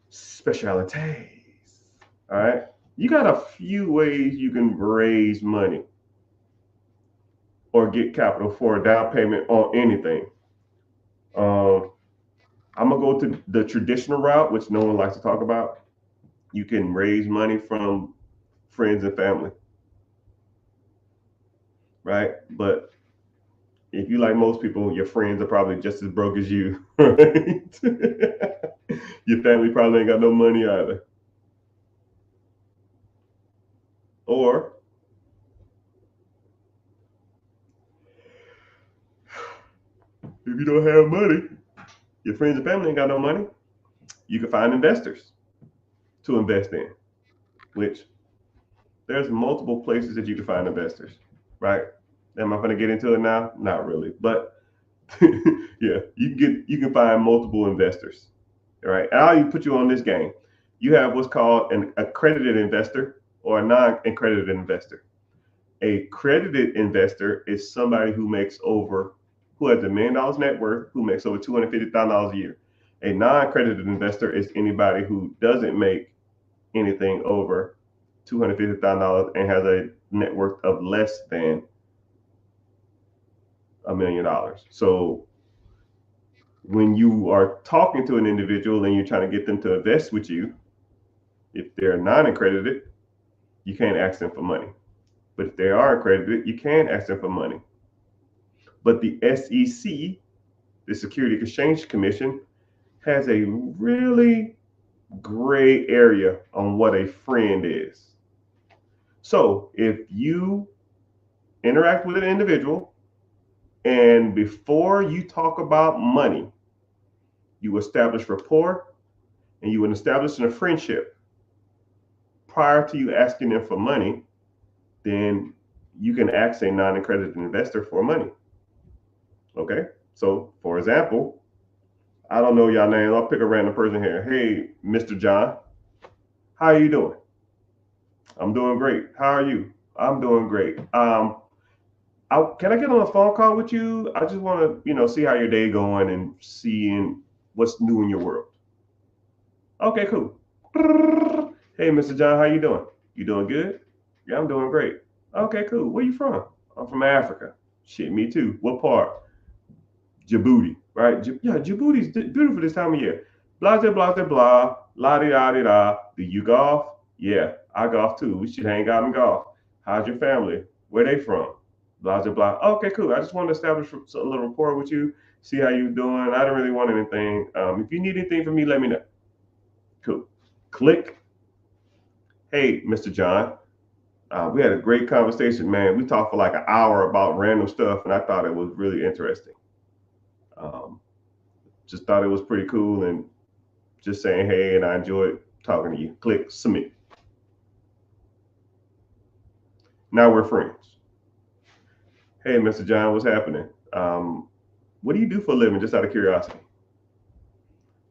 A: specialties. All right. You got a few ways you can raise money or get capital for a down payment on anything. I'm going to go to the traditional route, which no one likes to talk about. You can raise money from friends and family. Right? But if you like most people, your friends are probably just as broke as you. Right? Your family probably ain't got no money either. Or if you don't have money, your friends and family ain't got no money, you can find investors to invest in, which there's multiple places that you can find investors, right? Am I going to get into it now? Not really, but yeah, you can find multiple investors, all right? I'll put you on this game. You have what's called an accredited investor or a non-accredited investor. A credited investor is somebody who has $1 million net worth, who makes over $250,000 a year. A non-accredited investor is anybody who doesn't make anything over $250,000 and has a net worth of less than $1 million. So when you are talking to an individual and you're trying to get them to invest with you, if they're non-accredited, you can't ask them for money. But if they are accredited, you can ask them for money. But the SEC, the Securities Exchange Commission, has a really gray area on what a friend is. So if you interact with an individual and before you talk about money, you establish rapport and you establish a friendship prior to you asking them for money, then you can ask a non-accredited investor for money. Okay, so for example, I don't know y'all name. I'll pick a random person here. Hey, Mr. John, how are you doing? I'm doing great. How are you? I'm doing great. Can I get on a phone call with you? I just want to, see how your day going and seeing what's new in your world. Okay, cool. Hey, Mr. John, how you doing? You doing good? Yeah, I'm doing great. Okay, cool. Where you from? I'm from Africa. Shit, me too. What part? Djibouti, right? Yeah, Djibouti's beautiful this time of year. Blah, blah, blah, blah, blah, la di da di da. Do you golf? Yeah, I golf too. We should hang out and golf. How's your family? Where they from? Blah, blah, blah. Okay, cool. I just want to establish a little rapport with you, see how you doing. I don't really want anything. If you need anything from me, let me know. Cool. Click. Hey, Mr. John. We had a great conversation, man. We talked for like an hour about random stuff, and I thought it was really interesting. Just thought it was pretty cool and just saying hey, and I enjoyed talking to you. Click submit. Now we're friends. Hey, Mr. John, what's happening? What do you do for a living, just out of curiosity?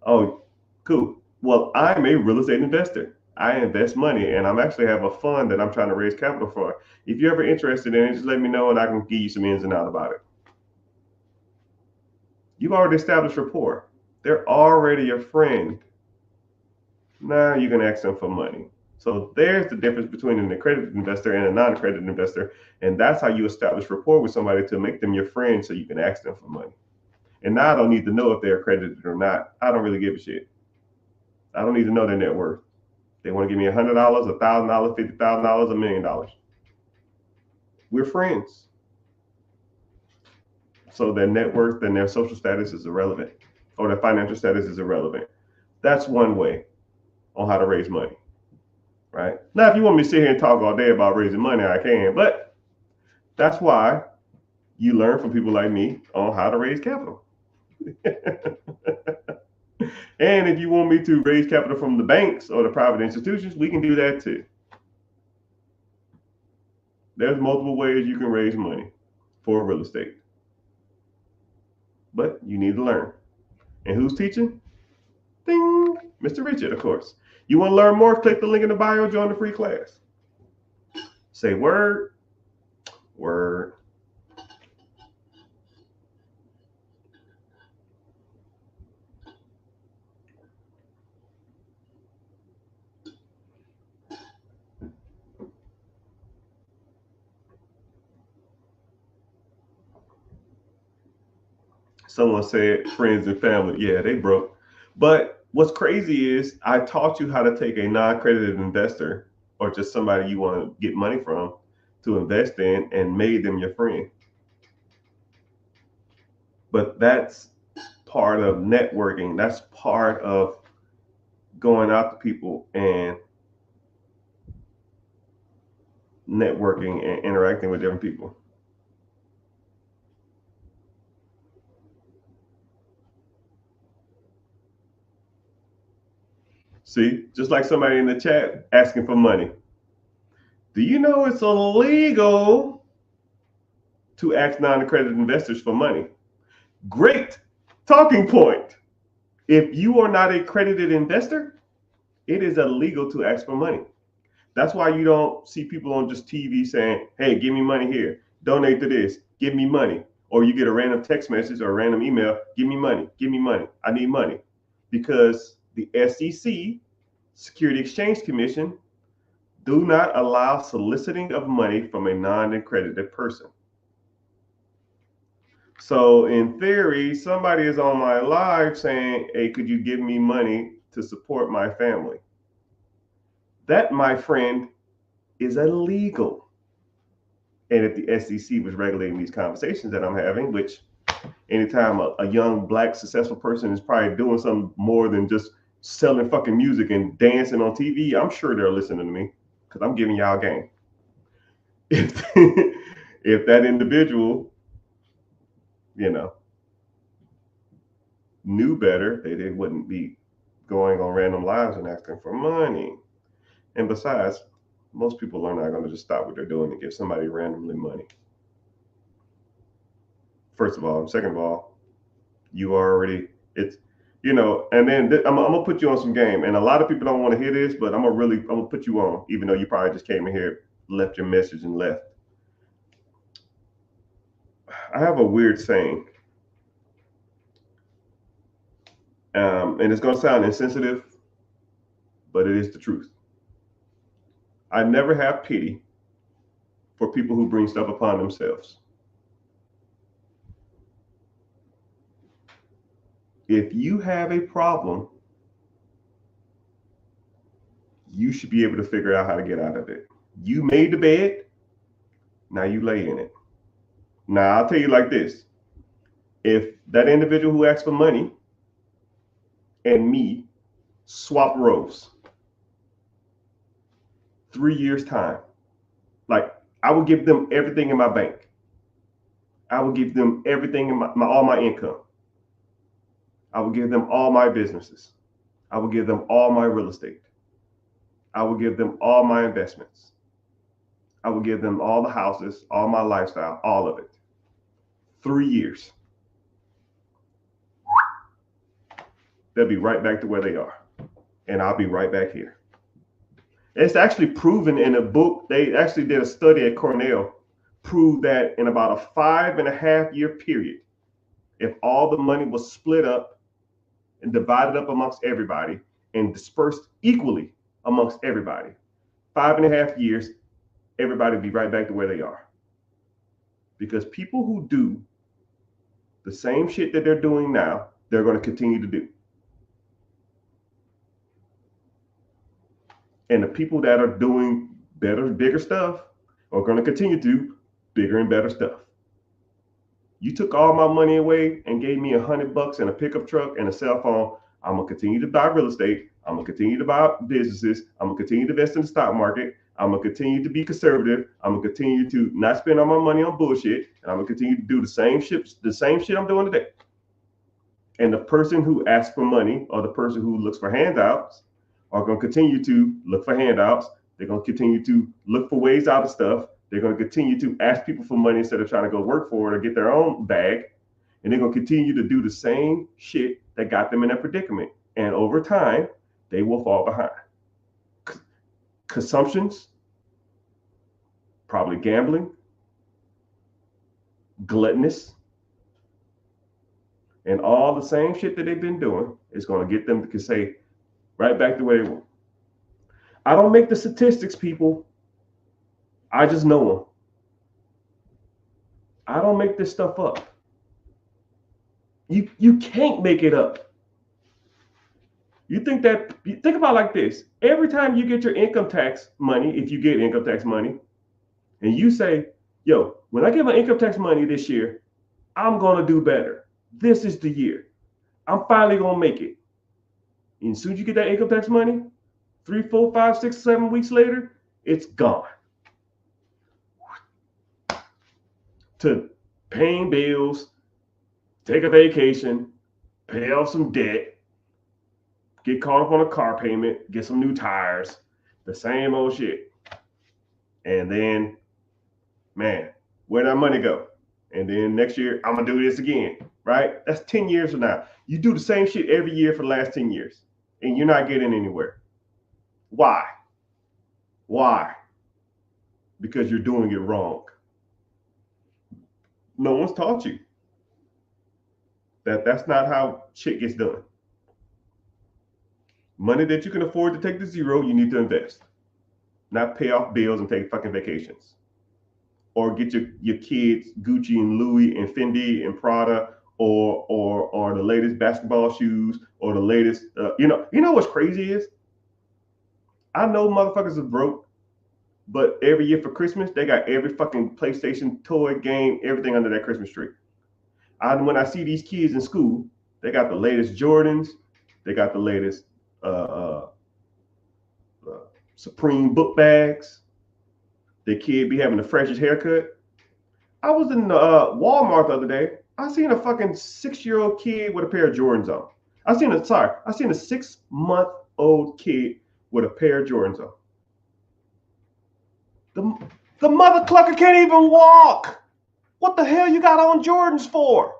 A: Oh, cool. Well, I'm a real estate investor. I invest money, and I'm actually have a fund that I'm trying to raise capital for. If you're ever interested in it, just let me know and I can give you some ins and outs about it. You've already established rapport. They're already your friend. Now you can ask them for money. So there's the difference between an accredited investor and a non-accredited investor. And that's how you establish rapport with somebody to make them your friend so you can ask them for money. And now I don't need to know if they're accredited or not. I don't really give a shit. I don't need to know their net worth. They want to give me $100, $1,000, $50,000, $1 million. We're friends. So their net worth and their social status is irrelevant, or their financial status is irrelevant. That's one way on how to raise money, right? Now, if you want me to sit here and talk all day about raising money, I can, but that's why you learn from people like me on how to raise capital. And if you want me to raise capital from the banks or the private institutions, we can do that too. There's multiple ways you can raise money for real estate, but you need to learn. And who's teaching? Ding, Mr. Richard, of course. You want to learn more? Click the link in the bio, join the free class. Say word, word. Someone said friends and family. Yeah, they broke. But what's crazy is I taught you how to take a non-accredited investor or just somebody you want to get money from to invest in and made them your friend. But that's part of networking. That's part of going out to people and networking and interacting with different people. See, just like somebody in the chat asking for money. Do you know it's illegal to ask non-accredited investors for money? Great talking point. If you are not a accredited investor, it is illegal to ask for money. That's why you don't see people on just TV saying, hey, give me money here, donate to this, give me money. Or you get a random text message or a random email, give me money, I need money. Because the SEC, Security Exchange Commission, do not allow soliciting of money from a non-accredited person. So in theory, somebody is on my live saying, hey, could you give me money to support my family? That, my friend, is illegal. And if the SEC was regulating these conversations that I'm having, which anytime a young black successful person is probably doing something more than just selling fucking music and dancing on TV, I'm sure they're listening to me because I'm giving y'all game. If, if that individual, knew better, they wouldn't be going on random lives and asking for money. And besides, most people are not going to just stop what they're doing and give somebody randomly money. First of all. Second of all, you already, it's, and then I'm gonna put you on some game. And a lot of people don't want to hear this, but I'm gonna put you on, even though you probably just came in here, left your message and left. I have a weird saying. And it's going to sound insensitive, but it is the truth. I never have pity for people who bring stuff upon themselves. If you have a problem, you should be able to figure out how to get out of it. You made the bed, now you lay in it. Now, I'll tell you like this. If that individual who asked for money and me swap roles, 3 years' time, like I would give them everything in my bank. I would give them everything in all my income. I would give them all my businesses. I would give them all my real estate. I would give them all my investments. I would give them all the houses, all my lifestyle, all of it. 3 years. They'll be right back to where they are. And I'll be right back here. It's actually proven in a book. They actually did a study at Cornell, proved that in about a 5.5 year period, if all the money was split up and divided up amongst everybody and dispersed equally amongst everybody, 5.5 years, everybody will be right back to where they are. Because people who do the same shit that they're doing now, they're going to continue to do. And the people that are doing better, bigger stuff are going to continue to do bigger and better stuff. You took all my money away and gave me $100 and a pickup truck and a cell phone. I'm gonna continue to buy real estate. I'm gonna continue to buy businesses. I'm gonna continue to invest in the stock market. I'm gonna continue to be conservative. I'm gonna continue to not spend all my money on bullshit. And I'm gonna continue to do the same shit I'm doing today. And the person who asks for money or the person who looks for handouts are going to continue to look for handouts. They're going to continue to look for ways out of stuff. They're going to continue to ask people for money instead of trying to go work for it or get their own bag. And they're going to continue to do the same shit that got them in that predicament. And over time, they will fall behind. Consumptions, probably gambling, gluttonous, and all the same shit that they've been doing is going to get them to say right back the way they were. I don't make the statistics, people. I just know them. I don't make this stuff up. You can't make it up. You think about it like this. Every time you get your income tax money, if you get income tax money, and you say, yo, when I get my income tax money this year, I'm going to do better. This is the year. I'm finally going to make it. And as soon as you get that income tax money, 3, 4, 5, 6, 7 weeks later, it's gone. To paying bills, take a vacation, pay off some debt, get caught up on a car payment, get some new tires, the same old shit. And then, man, where'd that money go? And then next year, I'm going to do this again, right? That's 10 years from now. You do the same shit every year for the last 10 years, and you're not getting anywhere. Why? Why? Because you're doing it wrong. No one's taught you that that's not how shit gets done. Money that you can afford to take to zero, you need to invest. Not pay off bills and take fucking vacations. Or get your kids Gucci and Louis and Fendi and Prada or the latest basketball shoes or the latest, you know what's crazy is? I know motherfuckers are broke, but every year for Christmas, they got every fucking PlayStation, toy, game, everything under that Christmas tree. When I see these kids in school, they got the latest Jordans, they got the latest Supreme book bags. The kid be having the freshest haircut. I was in Walmart the other day. I seen a fucking 6-year-old kid with a pair of Jordans on. I seen a 6-month-old kid with a pair of Jordans on. The mother clucker can't even walk. What the hell you got on Jordans for?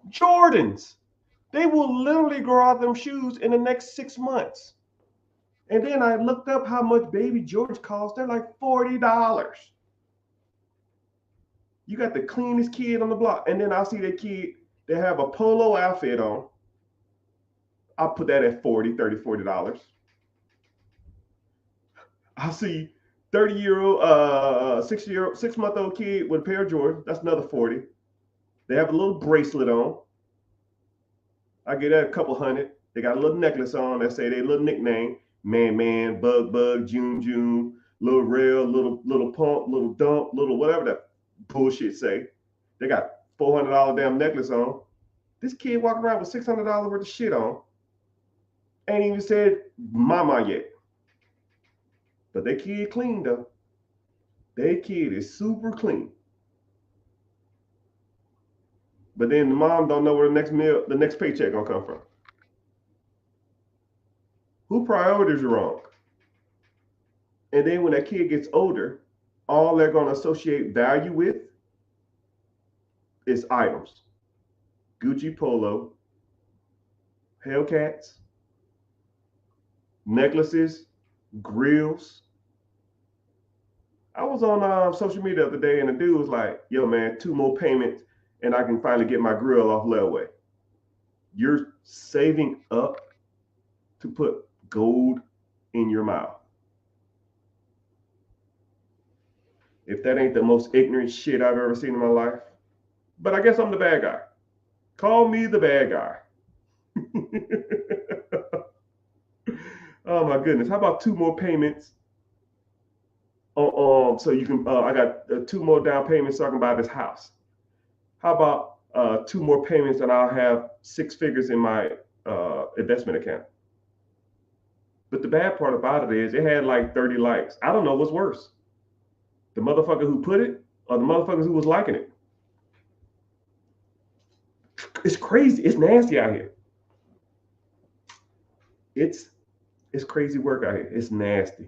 A: Jordans. They will literally grow out them shoes in the next 6 months. And then I looked up how much baby Jordans cost. They're like $40. You got the cleanest kid on the block. And then I'll see that kid that have a polo outfit on. I'll put that at $40, $40. I'll see 30-year-old, 6-month-old kid with a pair of Jordans. That's another $40. They have a little bracelet on. I get that a couple $100. They got a little necklace on that say their little nickname. Man, Bug, June, little rail, little pump, little dump, little whatever that bullshit say. They got $400 damn necklace on. This kid walking around with $600 worth of shit on. Ain't even said mama yet. But that kid clean though. That kid is super clean. But then the mom don't know where the next paycheck gonna come from. Who priorities are wrong? And then when that kid gets older, all they're gonna associate value with is items. Gucci polo, Hellcats, necklaces, grills. I was on social media the other day and the dude was like, yo man, 2 more payments and I can finally get my grill off layaway. You're saving up to put gold in your mouth. If that ain't the most ignorant shit I've ever seen in my life. But I guess I'm the bad guy. Call me the bad guy. Oh my goodness. How about 2 more payments So you can. I got 2 more down payments so I can buy this house. How about 2 more payments and I'll have 6 figures in my investment account? But the bad part about it is it had like 30 likes. I don't know what's worse, the motherfucker who put it or the motherfuckers who was liking it. It's crazy. It's nasty out here. It's it's crazy work out here. It's nasty.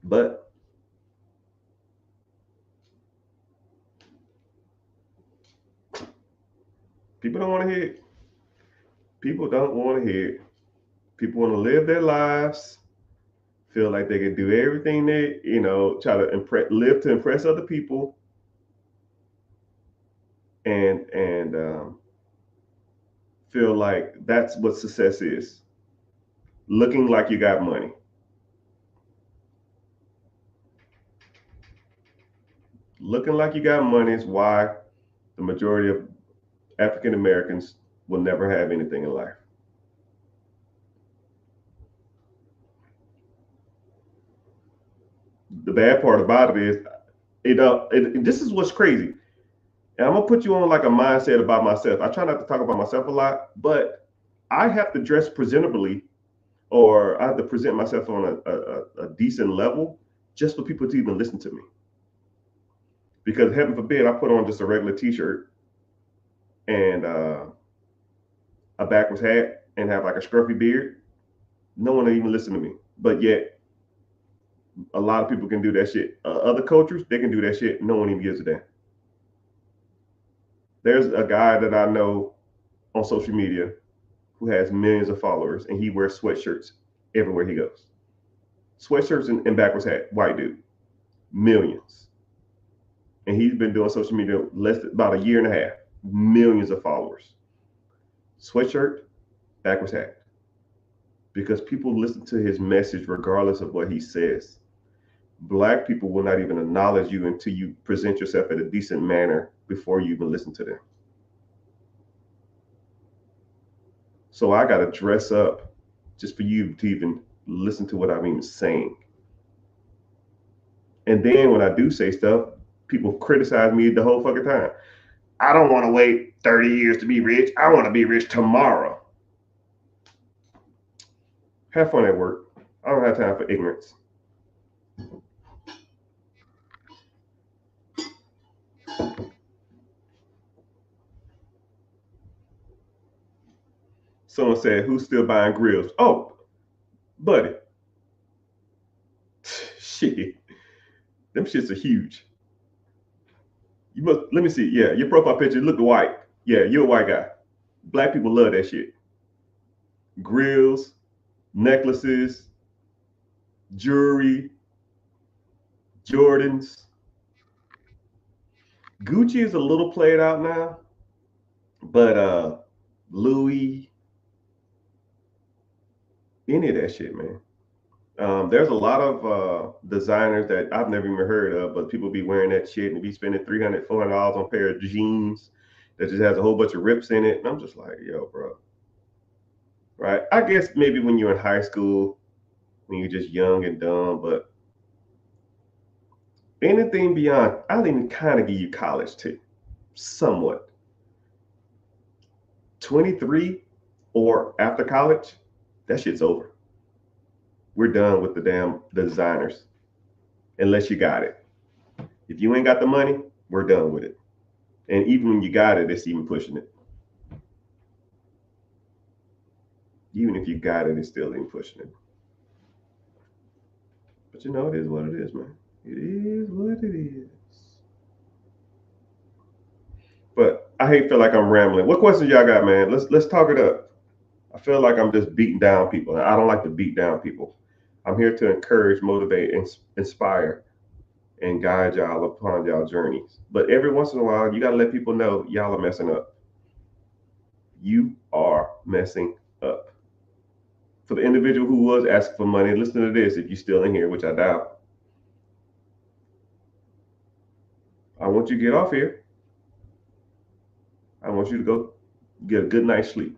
A: But people don't want to hear it. People don't want to hear it. People want to live their lives, feel like they can do everything they, try to live to impress other people, and feel like that's what success is. Looking like you got money. Looking like you got money is why the majority of African Americans will never have anything in life. The bad part about it is, this is what's crazy. And I'm gonna put you on like a mindset about myself. I try not to talk about myself a lot, but I have to dress presentably, or I have to present myself on a decent level just for people to even listen to me. Because heaven forbid I put on just a regular T-shirt and a backwards hat and have like a scruffy beard, no one will even listen to me. But yet, a lot of people can do that shit. Other cultures, they can do that shit. No one even gives a damn. There's a guy that I know on social media who has millions of followers, and he wears sweatshirts everywhere he goes. Sweatshirts and backwards hat, white dude, millions. And he's been doing social media less than about a year and a half, millions of followers. Sweatshirt, backwards hat, because people listen to his message regardless of what he says. Black people will not even acknowledge you until you present yourself in a decent manner before you even listen to them. So I got to dress up just for you to even listen to what I'm even saying. And then when I do say stuff, people criticize me the whole fucking time. I don't want to wait 30 years to be rich. I want to be rich tomorrow. Have fun at work. I don't have time for ignorance. Someone said, "Who's still buying grills?" Oh, buddy, shit, them shits are huge. You must let me see. Yeah, your profile picture look white. Yeah, you're a white guy. Black people love that shit. Grills, necklaces, jewelry, Jordans. Gucci is a little played out now, but Louis, any of that shit, man. There's a lot of designers that I've never even heard of, but people be wearing that shit and be spending $300, $400 on a pair of jeans that just has a whole bunch of rips in it. And I'm just like, yo, bro. Right? I guess maybe when you're in high school, when you're just young and dumb, but anything beyond, I'll even kind of give you college too, somewhat. 23 or after college, that shit's over. We're done with the damn designers, unless you got it. If you ain't got the money, we're done with it. And even when you got it, it's even pushing it. Even if you got it, it's still even pushing it. But it is what it is, man. It is what it is. But I hate feel like I'm rambling. What questions y'all got, man? Let's talk it up. I feel like I'm just beating down people. I don't like to beat down people. I'm here to encourage, motivate, and inspire, and guide y'all upon y'all journeys. But every once in a while, you gotta let people know y'all are messing up. You are messing up. For the individual who was asking for money, listen to this if you're still in here, which I doubt. I want you to get off here. I want you to go get a good night's sleep.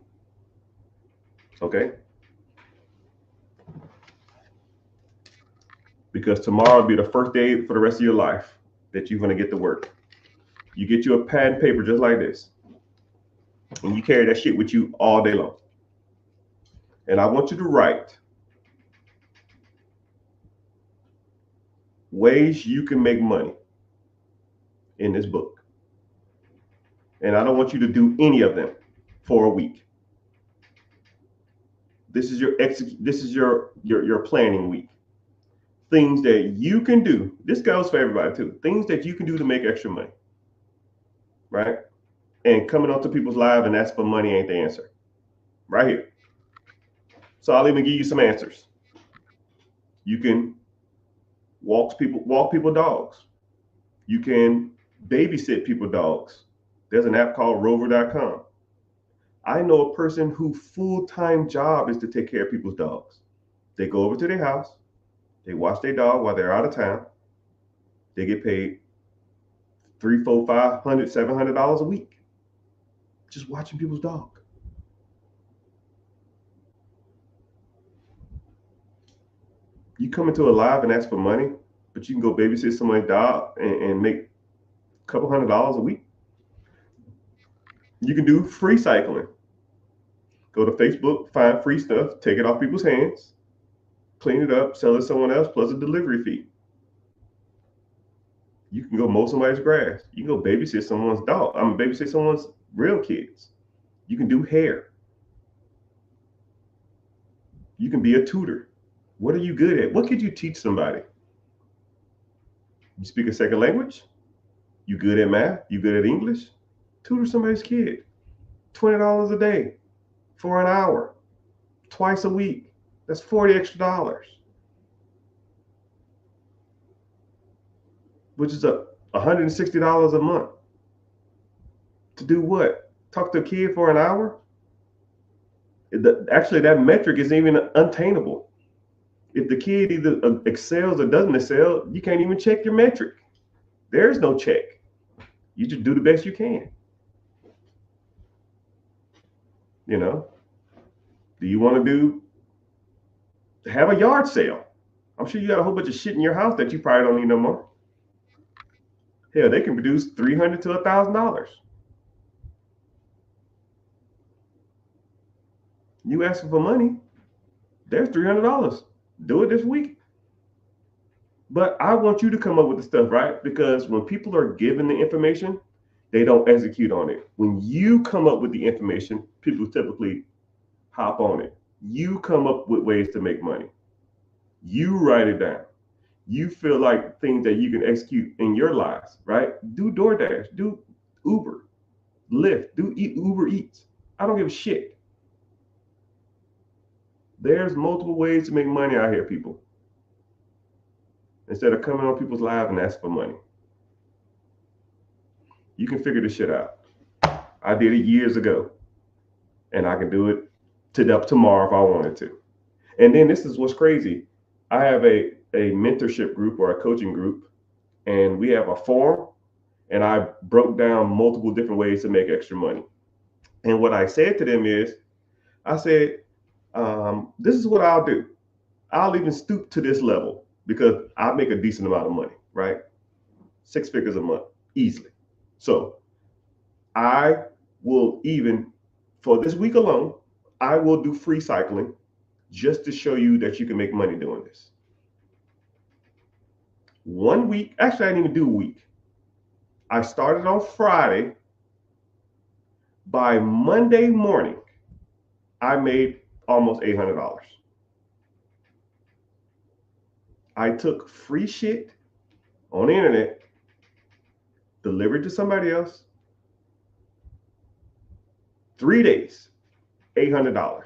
A: Okay? Because because tomorrow will be the first day for the rest of your life that you're going to get to work. You get you a pad and paper just like this, and you carry that shit with you all day long. And I want you to write ways you can make money in this book. And I don't want you to do any of them for a week. This is your planning week. Things that you can do. This goes for everybody too. Things that you can do to make extra money. Right? And coming onto people's lives and ask for money ain't the answer. Right here. So I'll even give you some answers. You can walk people dogs. You can babysit people dogs. There's an app called rover.com. I know a person whose full-time job is to take care of people's dogs. They go over to their house, they watch their dog while they're out of town. They get paid $300, $400, $500, $700 a week just watching people's dog. You come into a live and ask for money, but you can go babysit somebody's dog and make a couple $100 a week. You can do free cycling. Go to Facebook, find free stuff, take it off people's hands, clean it up, sell it to someone else, plus a delivery fee. You can go mow somebody's grass. You can go babysit someone's dog. Babysit someone's real kids. You can do hair. You can be a tutor. What are you good at? What could you teach somebody? You speak a second language? You good at math? You good at English? Tutor somebody's kid. $20 a day for an hour, twice a week. That's $40 extra, which is $160 a month. To do what? Talk to a kid for an hour? Actually, that metric isn't even unattainable. If the kid either excels or doesn't excel, you can't even check your metric. There's no check. You just do the best you can. You know, do you want to have a yard sale? I'm sure you got a whole bunch of shit in your house that you probably don't need no more. Hell, they can produce $300 to $1,000. You asking for money, there's $300. Do it this week. But I want you to come up with the stuff, right? Because when people are given the information, they don't execute on it. When you come up with the information, people typically hop on it. You come up with ways to make money. You write it down. You feel like things that you can execute in your lives, right? Do DoorDash, do Uber, Lyft, do Uber Eats. I don't give a shit. There's multiple ways to make money out here, people. Instead of coming on people's lives and asking for money. You can figure this shit out. I did it years ago, and I can do it tomorrow if I wanted to. And then this is what's crazy. I have a mentorship group or a coaching group, and we have a forum, and I broke down multiple different ways to make extra money. And what I said to them is, I said, this is what I'll do. I'll even stoop to this level because I make a decent amount of money, right? 6 figures a month, easily. So I will even, for this week alone, I will do free cycling just to show you that you can make money doing this. 1 week, actually I didn't even do a week. I started on Friday. By Monday morning, I made almost $800. I took free shit on the internet, delivered to somebody else, 3 days, $800.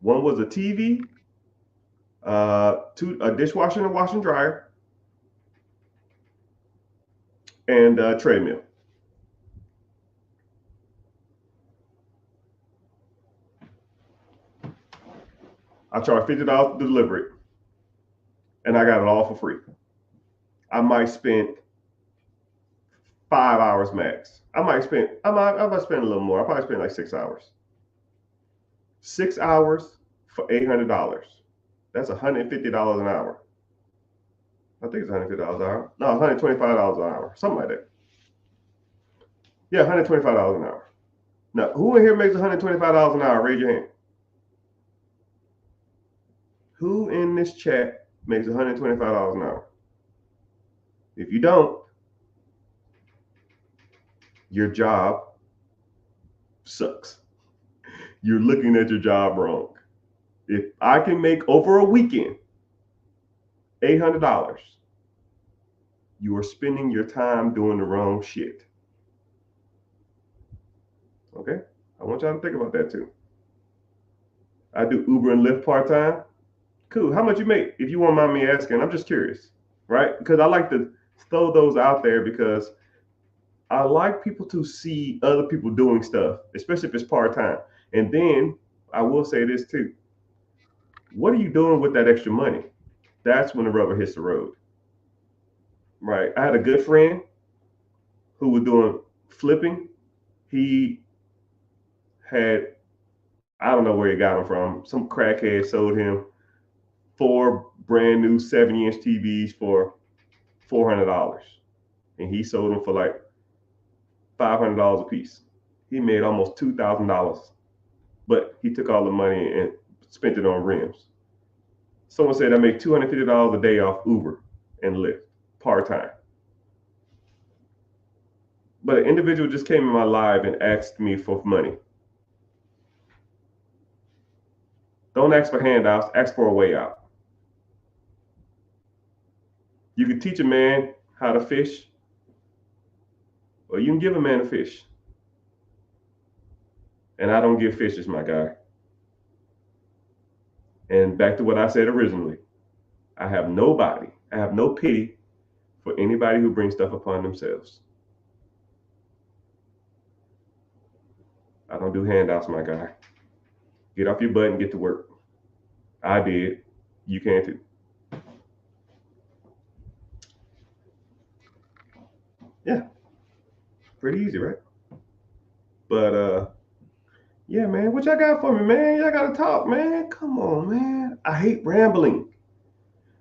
A: One was a TV, a dishwasher and a wash and dryer, and a treadmill. I charged $50 to deliver it, and I got it all for free. I might spend 5 hours max. I might spend a little more. I probably spend like 6 hours. 6 hours for $800. That's $150 an hour. I think it's $150 an hour. No, $125 an hour, something like that. Yeah, $125 an hour. Now, who in here makes $125 an hour? Raise your hand. Who in this chat makes $125 an hour? If you don't, your job sucks. You're looking at your job wrong. If I can make over a weekend $800, you are spending your time doing the wrong shit. Okay? I want y'all to think about that too. I do Uber and Lyft part-time. Cool. How much you make? If you won't mind me asking, I'm just curious, right? Because I like to throw those out there because I like people to see other people doing stuff, especially if it's part-time. And then I will say this too. What are you doing with that extra money? That's when the rubber hits the road. Right. I had a good friend who was doing flipping. He had, I don't know where he got them from. Some crackhead sold him 4 brand new 70-inch TVs for $400. And he sold them for like $500 a piece. He made almost $2,000. But he took all the money and spent it on rims. Someone said I make $250 a day off Uber and Lyft part-time. But an individual just came in my live and asked me for money. Don't ask for handouts, ask for a way out. You can teach a man how to fish, or you can give a man a fish. And I don't give fishes, my guy. And back to what I said originally, I have no pity for anybody who brings stuff upon themselves. I don't do handouts, my guy. Get off your butt and get to work. I did. You can too. Yeah. Pretty easy, right? But yeah, man, what y'all got for me, man? Y'all gotta talk, man. Come on, man. I hate rambling.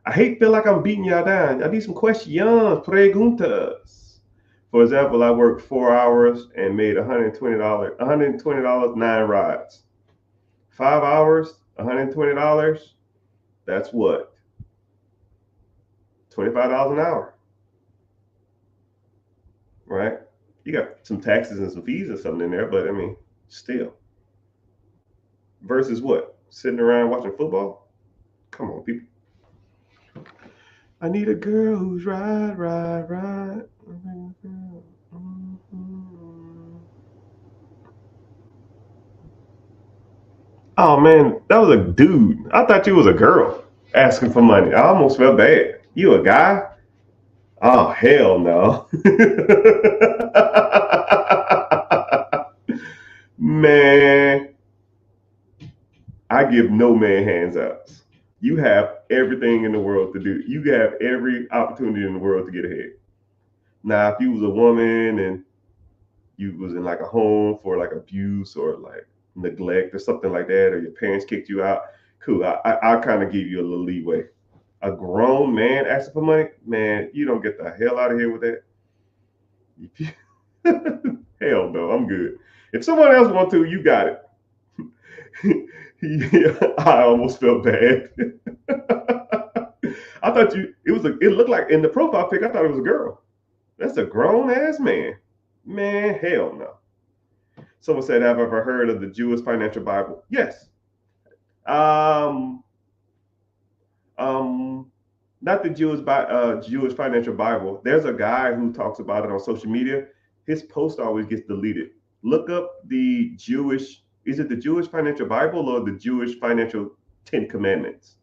A: I hate feel like I'm beating y'all down. I need some questions, preguntas. For example, I worked 4 hours and made $120, 9 rides. 5 hours, $120. That's what? $25 an hour. Right? You got some taxes and some fees or something in there, but I mean, still. Versus what? Sitting around watching football? Come on, people. I need a girl who's ride. Oh man, that was a dude. I thought you was a girl asking for money. I almost felt bad. You a guy? Oh hell no. Man, I give no man hands outs. You have everything in the world to do. You have every opportunity in the world to get ahead. Now, if you was a woman and you was in like a home for like abuse or like neglect or something like that, or your parents kicked you out, cool. I kind of give you a little leeway. A grown man asking for money, man, you don't get the hell out of here with that. Hell no, I'm good. If someone else wants to, you got it. Yeah, I almost felt bad. I thought it looked like in the profile pic, I thought it was a girl. That's a grown ass man. Man, hell no. Someone said, have I ever heard of the Jewish Financial Bible? Yes. Um, Not the Jewish Financial Bible. There's a guy who talks about it on social media. His post always gets deleted. Look up the Jewish, is it the Jewish Financial Bible or the Jewish Financial 10 Commandments?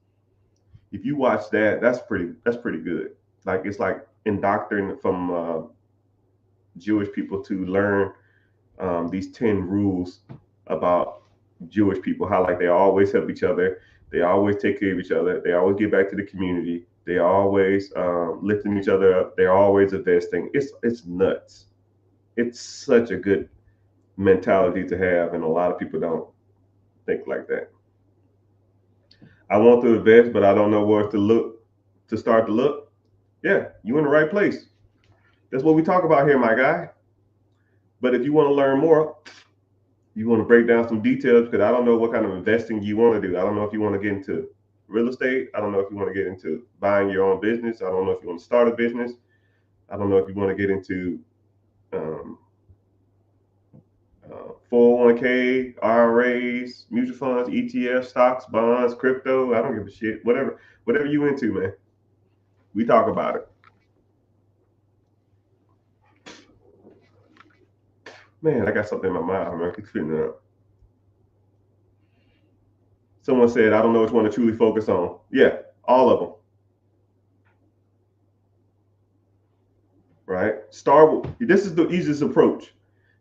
A: If you watch that, that's pretty good. Like it's like indoctrinating from Jewish people to learn these 10 rules about Jewish people, how like they always help each other, they always take care of each other, they always give back to the community, they always lifting each other up, they're always investing. It's nuts. It's such a good mentality to have, and a lot of people don't think like that. I want to invest, but I don't know where to look to start to look. Yeah, you in the right place. That's what we talk about here, my guy. But if you want to learn more, you want to break down some details because I don't know what kind of investing you want to do. I don't know if you want to get into real estate. I don't know if you want to get into buying your own business. I don't know if you want to start a business. I don't know if you want to get into um, 401k, IRAs, mutual funds, ETFs, stocks, bonds, crypto. I don't give a shit. Whatever you into, man. We talk about it. Man, I got something in my mouth, man. I keep spitting it up. Someone said, I don't know which one to truly focus on. Yeah, all of them. Right? Start. This is the easiest approach.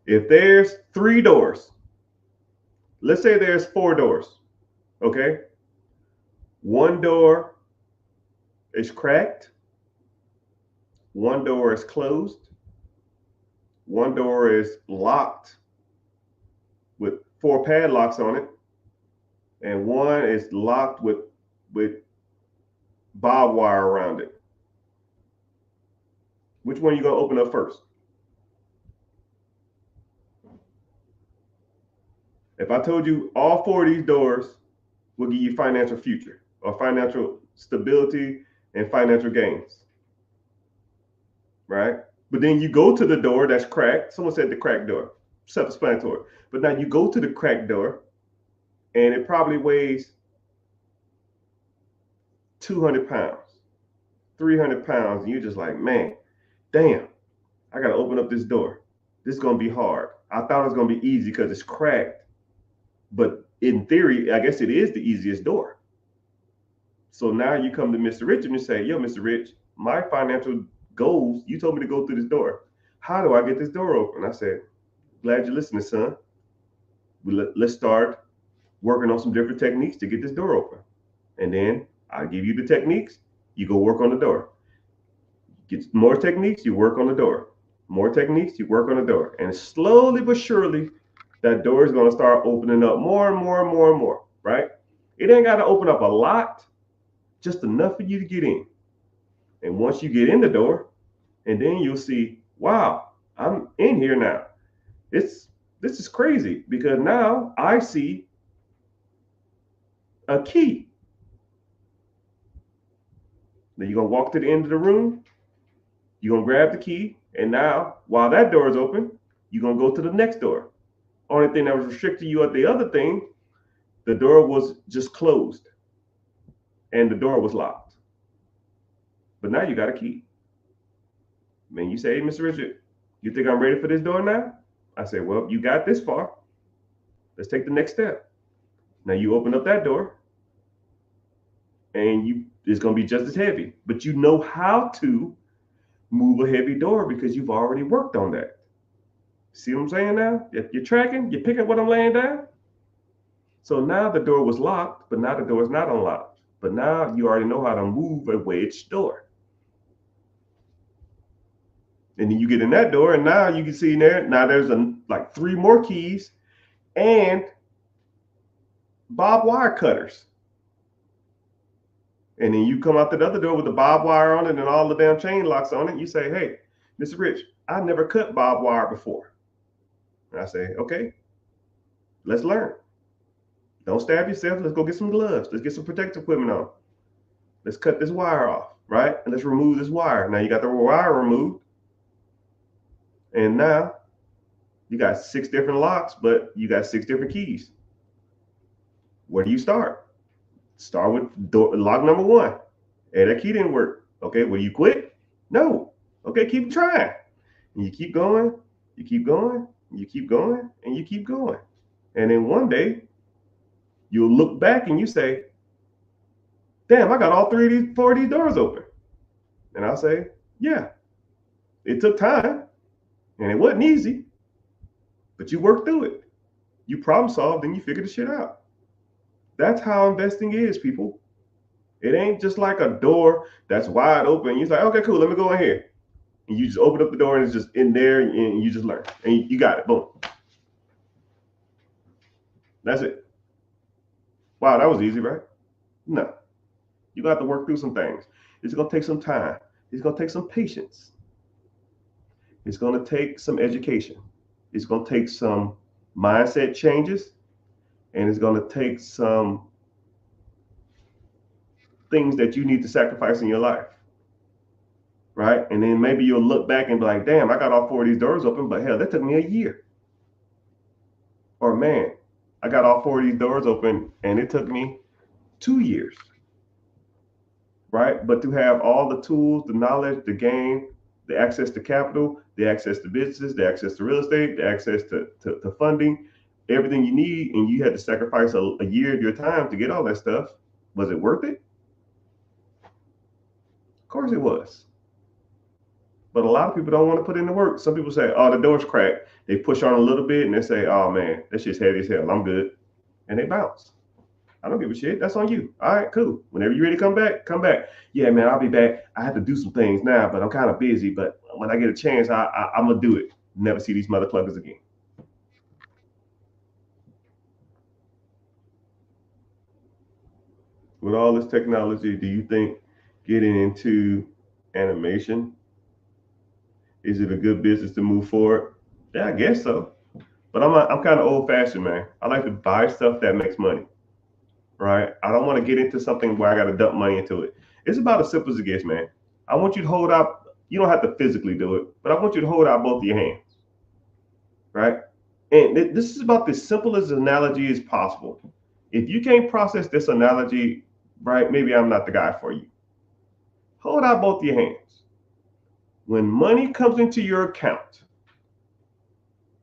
A: If there's 3 doors, let's say there's 4 doors. Okay, one door is cracked, one door is closed, one door is locked with 4 padlocks on it, and one is locked with barbed wire around it. Which one are you gonna open up first? If I told you all 4 of these doors will give you financial future or financial stability and financial gains, right? But then you go to the door that's cracked. Someone said the cracked door, self-explanatory. But now you go to the cracked door, and it probably weighs 200 pounds, 300 pounds, and you're just like, man, damn, I got to open up this door. This is going to be hard. I thought it was going to be easy because it's cracked. But in theory, I guess it is the easiest door. So now you come to Mr. Rich and you say, yo, Mr. Rich, my financial goals, you told me to go through this door. How do I get this door open? I said, glad you're listening, son. Let's start working on some different techniques to get this door open. And then I'll give you the techniques. You go work on the door. Get more techniques, you work on the door. More techniques, you work on the door. And slowly but surely, that door is going to start opening up more and more and more and more, right? It ain't got to open up a lot, just enough for you to get in. And once you get in the door, and then you'll see, wow, I'm in here now. This is crazy because now I see a key. Then you're gonna walk to the end of the room, you're gonna grab the key, and now while that door is open, you're gonna go to the next door. Only thing that was restricting you at the other thing, the door was just closed and the door was locked. But now you got a key. Man, you say, hey, Mr. Richard, you think I'm ready for this door now? I say, well, you got this far. Let's take the next step. Now you open up that door and it's going to be just as heavy, but you know how to move a heavy door because you've already worked on that. See what I'm saying now? If you're tracking, you're picking what I'm laying down. So now the door was locked, but now the door is not unlocked. But now you already know how to move a wedged door. And then you get in that door, and now you can see in there, now there's like 3 more keys and barbed wire cutters. And then you come out the other door with the barbed wire on it and all the damn chain locks on it. You say, hey, Mr. Rich, I never cut barbed wire before. And I say, okay, let's learn. Don't stab yourself. Let's go get some gloves. Let's get some protective equipment on. Let's cut this wire off, right? And let's remove this wire. Now you got the wire removed. And now you got 6 different locks, but you got 6 different keys. Where do you start? Start with lock number 1. Hey, that key didn't work. Okay, will you quit? No. Okay, keep trying. And you keep going, you keep going, you keep going, and you keep going. And then one day, you'll look back and you say, damn, I got all 4 of these doors open. And I'll say, yeah, it took time and it wasn't easy, but you worked through it. You problem solved and you figured the shit out. That's how investing is, people. It ain't just like a door that's wide open. You're like, okay, cool, let me go in here. And you just open up the door and it's just in there and you just learn. And you got it, boom. That's it. Wow, that was easy, right? No. You got to work through some things. It's going to take some time. It's going to take some patience. It's going to take some education. It's going to take some mindset changes. And it's going to take some things that you need to sacrifice in your life. Right? And then maybe you'll look back and be like, damn, I got all 4 of these doors open, but hell, that took me a year. Or man, I got all 4 of these doors open and it took me 2 years. Right? But to have all the tools, the knowledge, the game, the access to capital, the access to businesses, the access to real estate, the access to funding, everything you need, and you had to sacrifice a year of your time to get all that stuff. Was it worth it? Of course it was. But a lot of people don't want to put in the work. Some people say, oh, the door's cracked. They push on a little bit and they say, oh man, that shit's heavy as hell. I'm good. And they bounce. I don't give a shit. That's on you. All right, cool. Whenever you're ready to come back, come back. Yeah, man, I'll be back. I have to do some things now, but I'm kind of busy. But when I get a chance, I'm going to do it. Never see these motherfuckers again. With all this technology, do you think getting into animation, is it a good business to move forward? Yeah, I guess so. But I'm kind of old fashioned, man. I like to buy stuff that makes money. Right? I don't want to get into something where I got to dump money into it. It's about as simple as it gets, man. I want you to hold out. You don't have to physically do it, but I want you to hold out both of your hands. Right? And this is about the simplest analogy as possible. If you can't process this analogy, right, maybe I'm not the guy for you. Hold out both of your hands. When money comes into your account,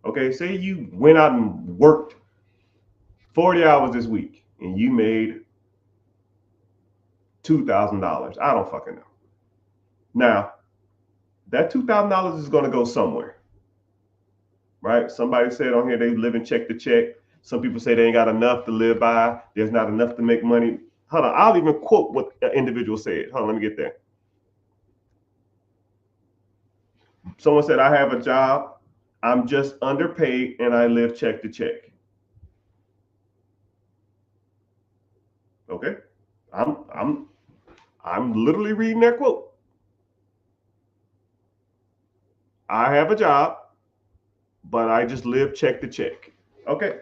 A: okay, say you went out and worked 40 hours this week and you made $2,000. I don't fucking know. Now, that $2,000 is going to go somewhere, right? Somebody said on here they live in check to check. Some people say they ain't got enough to live by. There's not enough to make money. Hold on, I'll even quote what the individual said. Hold on, let me get there. Someone said, I have a job. I'm just underpaid and I live check to check. Okay, I'm literally reading that quote. I have a job, but I just live check to check. Okay,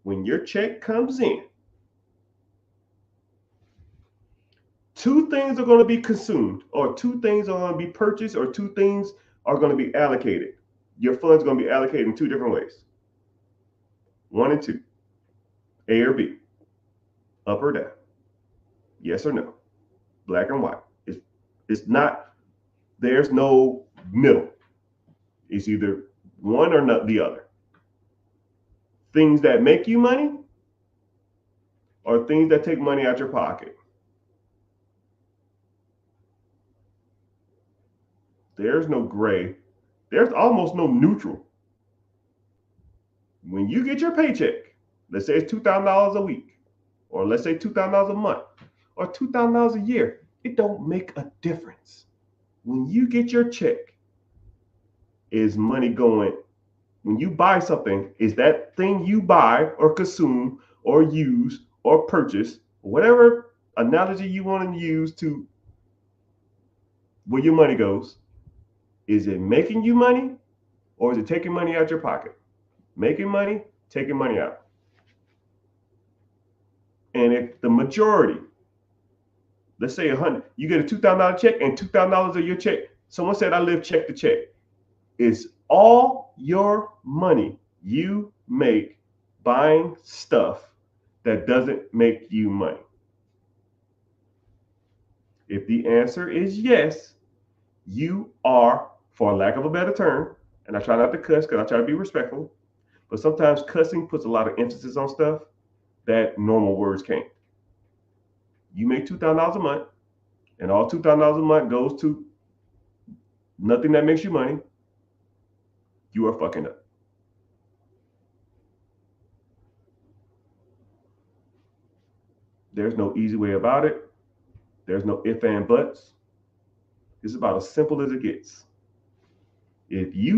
A: when your check comes in, 2 things are going to be consumed, or 2 things are going to be purchased, or 2 things are going to be allocated. Your funds are going to be allocated in 2 different ways. 1 and 2, A or B, up or down, yes or no, black and white. It's not, there's no middle. It's either one or not the other. Things that make you money or things that take money out your pocket. There's no gray. There's almost no neutral. When you get your paycheck, let's say it's $2,000 a week, or let's say $2,000 a month, or $2,000 a year, it don't make a difference. When you get your check, is money going? When you buy something, is that thing you buy or consume or use or purchase, whatever analogy you want to use to where your money goes, is it making you money or is it taking money out your pocket? Making money, taking money out. And if the majority, let's say 100, you get a $2,000 check and $2,000 of your check, someone said I live check to check, is all your money you make buying stuff that doesn't make you money? If the answer is yes, you are, for lack of a better term, and I try not to cuss because I try to be respectful, but sometimes cussing puts a lot of emphasis on stuff that normal words can't. You make $2,000 a month, and all $2,000 a month goes to nothing that makes you money. You are fucking up. There's no easy way about it. There's no if and buts. It's about as simple as it gets. If you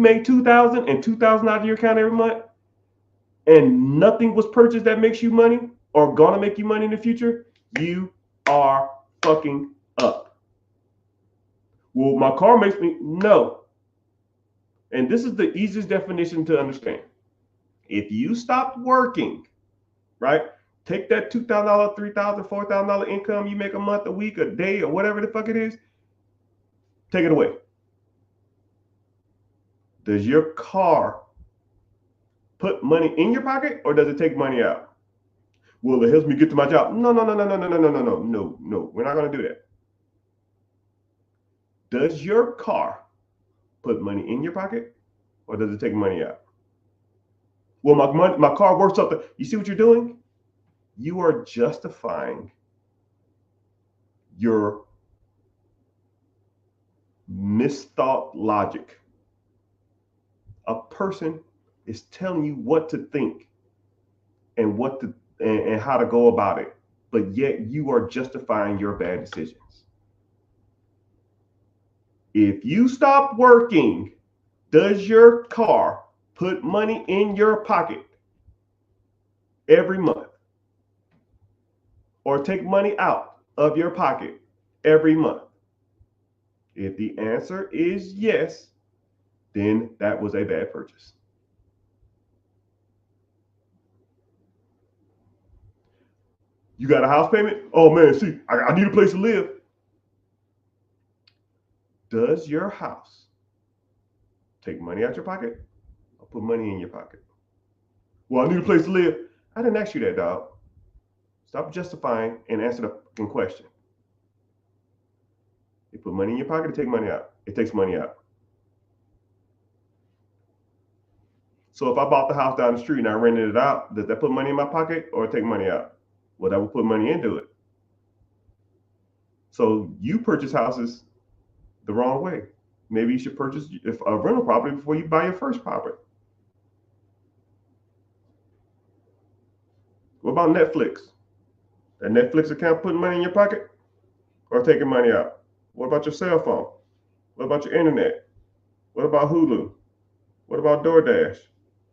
A: make $2,000 and $2,000 out of your account every month, and nothing was purchased that makes you money, or gonna make you money in the future, you are fucking up. Well, my car makes me, no. And this is the easiest definition to understand. If you stopped working, right? Take that $2,000, $3,000, $4,000 income you make a month, a week, a day, or whatever the fuck it is, take it away. Does your car put money in your pocket or does it take money out? Well, it helps me get to my job. No. We're not going to do that. Does your car put money in your pocket or does it take money out? Well, my car works up. You see what you're doing? You are justifying your misthought logic. A person is telling you what to think and and how to go about it, but yet you are justifying your bad decisions. If you stop working, does your car put money in your pocket every month or take money out of your pocket every month? If the answer is yes, then that was a bad purchase. You got a house payment? Oh man, see, I need a place to live. Does your house take money out your pocket or put money in your pocket? Well, I need a place to live. I didn't ask you that, dog. Stop justifying and answer the fucking question. You put money in your pocket, it takes money out. It takes money out. So if I bought the house down the street and I rented it out, does that put money in my pocket or take money out? Well, that will put money into it. So you purchase houses the wrong way. Maybe you should purchase a rental property before you buy your first property. What about Netflix? That Netflix account putting money in your pocket or taking money out? What about your cell phone? What about your internet? What about Hulu? What about DoorDash?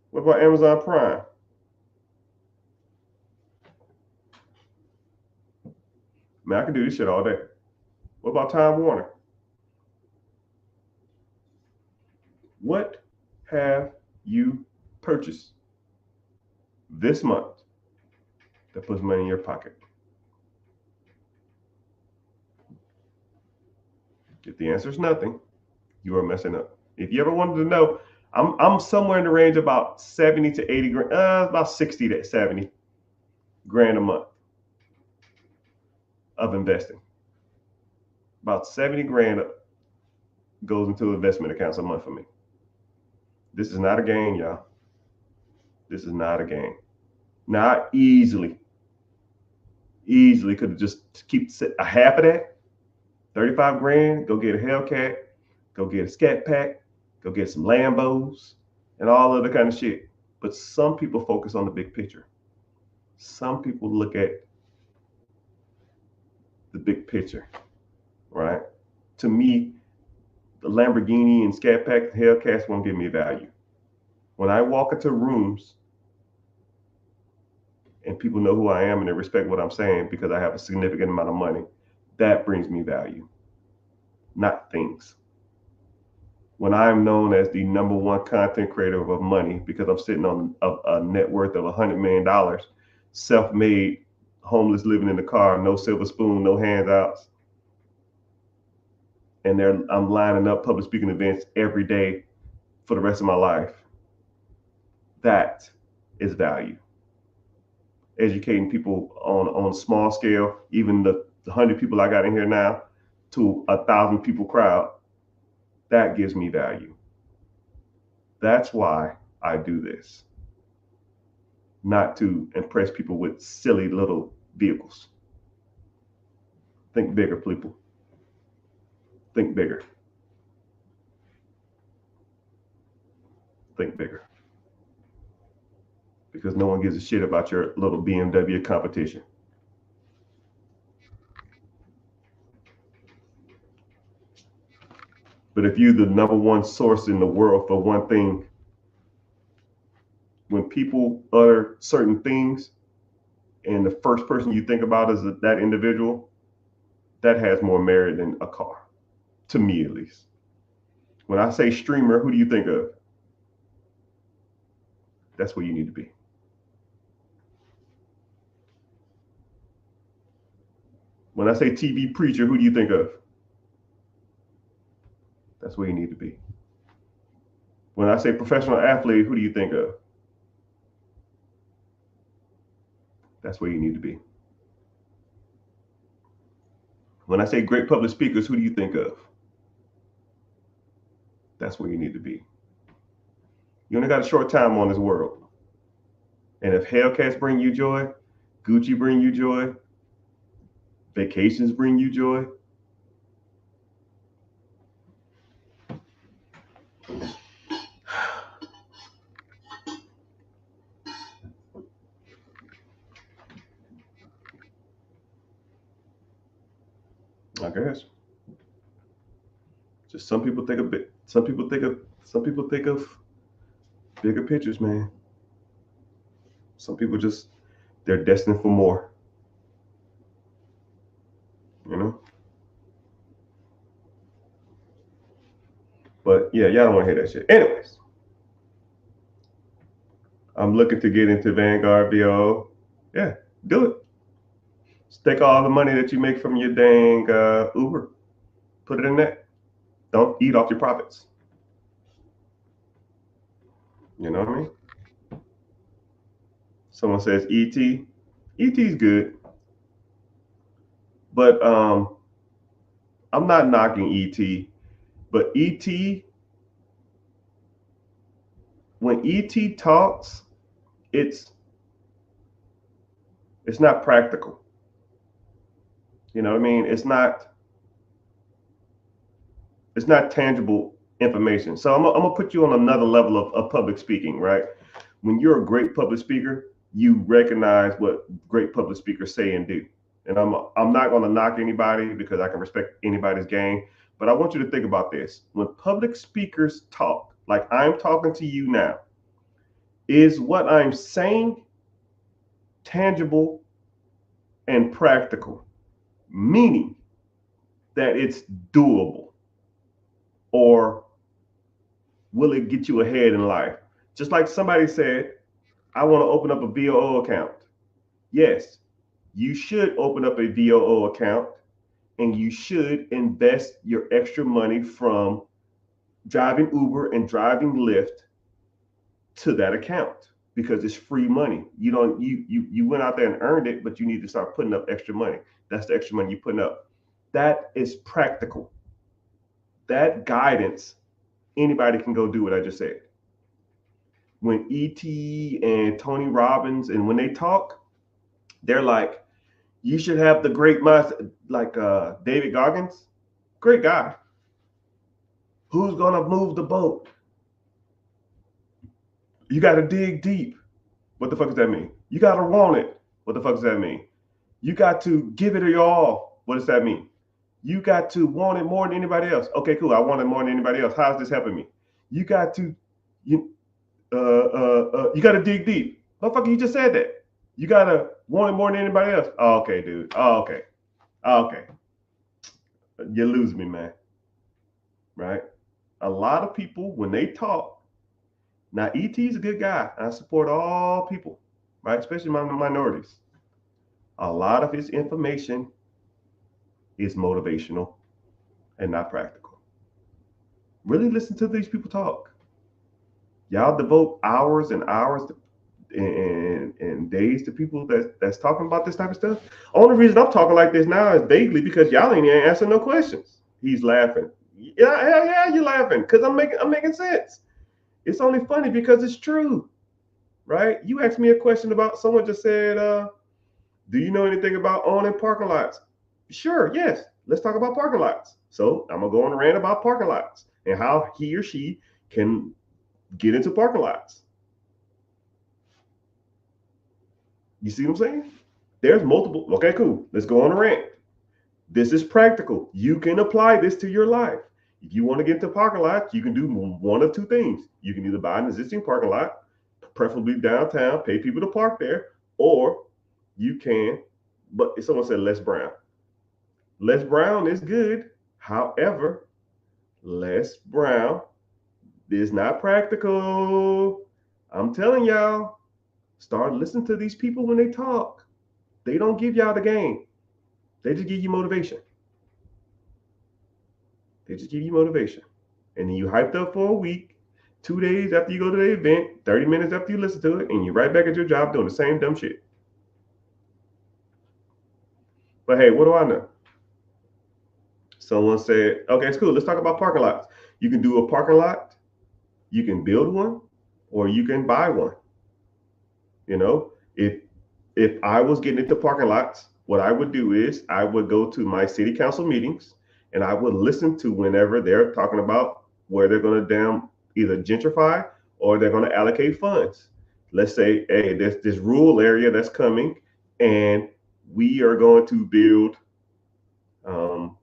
A: What about Amazon Prime? Man, I can do this shit all day. What about Time Warner? What have you purchased this month that puts money in your pocket? If the answer is nothing, you are messing up. If you ever wanted to know, I'm somewhere in the range of about 70 to 80 grand, about 60 to 70 grand a month of investing. About 70 grand goes into investment accounts a month for me. This is not a game, y'all. This is not a game. Now, I easily could have just keep a half of that, 35 grand, go get a Hellcat, go get a Scat Pack, go get some Lambos, and all other kind of shit. But some people focus on the big picture. Some people look at the big picture, right? To me, the Lamborghini and Scat Pack and Hellcats won't give me value. When I walk into rooms and people know who I am and they respect what I'm saying because I have a significant amount of money, that brings me value, not things. When I'm known as the number one content creator of money because I'm sitting on a net worth of $100 million, self-made, homeless, living in the car, no silver spoon, no handouts, and I'm lining up public speaking events every day for the rest of my life. That is value. Educating people on a small scale, even the 100 people I got in here now, to 1,000 people crowd, that gives me value. That's why I do this. Not to impress people with silly little vehicles. Think bigger, people. Think bigger. Think bigger. Because no one gives a shit about your little BMW competition. But if you're the number one source in the world for one thing, when people utter certain things, and the first person you think about is that individual, that has more merit than a car, to me at least. When I say streamer, who do you think of? That's where you need to be. When I say TV preacher, who do you think of? That's where you need to be. When I say professional athlete, who do you think of? That's where you need to be. When I say great public speakers, who do you think of? That's where you need to be. You only got a short time on this world. And if Hellcats bring you joy, Gucci bring you joy, vacations bring you joy, I guess. Just some people think of bigger pictures, man. Some people just, they're destined for more. You know? But yeah, y'all don't want to hear that shit. Anyways, I'm looking to get into Vanguard VO. Yeah, do it. Just take all the money that you make from your dang Uber, put it in that. Don't eat off your profits. You know what I mean? Someone says ET. ET's good. But I'm not knocking ET. But ET, when ET talks, it's not practical. You know what I mean? It's not tangible information. So I'm gonna put you on another level of public speaking, right? When you're a great public speaker, you recognize what great public speakers say and do. And I'm not gonna knock anybody because I can respect anybody's game. But I want you to think about this. When public speakers talk, like I'm talking to you now, is what I'm saying tangible and practical? Meaning that it's doable. Or will it get you ahead in life? Just like somebody said, I want to open up a VOO account. Yes, you should open up a VOO account and you should invest your extra money from driving Uber and driving Lyft to that account because it's free money. You went out there and earned it, but you need to start putting up extra money. That's the extra money you're putting up. That is practical. That guidance, anybody can go do what I just said. When E.T. and Tony Robbins, and when they talk, they're like, you should have the great minds, like David Goggins, great guy. Who's gonna move the boat? You got to dig deep. What the fuck does that mean? You got to want it. What the fuck does that mean? You got to give it your all. What does that mean? You got to want it more than anybody else. Okay, cool. I want it more than anybody else. How's this helping me? You got to, you got to dig deep. Motherfucker, you just said that. You got to want it more than anybody else. Oh, okay, dude. Oh, okay. Oh, okay. You lose me, man. Right? A lot of people, when they talk, now E.T.'s a good guy. I support all people, right? Especially minorities. A lot of his information is motivational and not practical. Really listen to these people talk. Y'all devote hours and hours and days to people that's talking about this type of stuff. Only reason I'm talking like this now is vaguely because y'all ain't answering no questions. He's laughing. Yeah, you're laughing because I'm making sense. It's only funny because it's true, right? You asked me a question about, someone just said, do you know anything about owning parking lots? Sure, yes. Let's talk about parking lots. So I'm gonna go on a rant about parking lots and how he or she can get into parking lots. You see what I'm saying? There's multiple. Okay, cool. Let's go on a rant. This is practical. You can apply this to your life. If you want to get into parking lots, you can do one of two things. You can either buy an existing parking lot, preferably downtown, pay people to park there, or you can, but someone said Les Brown. Les Brown is good. However, Les Brown is not practical. I'm telling y'all, start listening to these people when they talk. They don't give y'all the game. They just give you motivation. They just give you motivation. And then you hyped up for a week, 2 days after you go to the event, 30 minutes after you listen to it, and you're right back at your job doing the same dumb shit. But hey, what do I know? Someone said, okay, it's cool. Let's talk about parking lots. You can do a parking lot, you can build one, or you can buy one. You know, if I was getting into parking lots, what I would do is I would go to my city council meetings and I would listen to whenever they're talking about where they're going to damn either gentrify or they're going to allocate funds. Let's say, hey, there's this rural area that's coming and we are going to build um,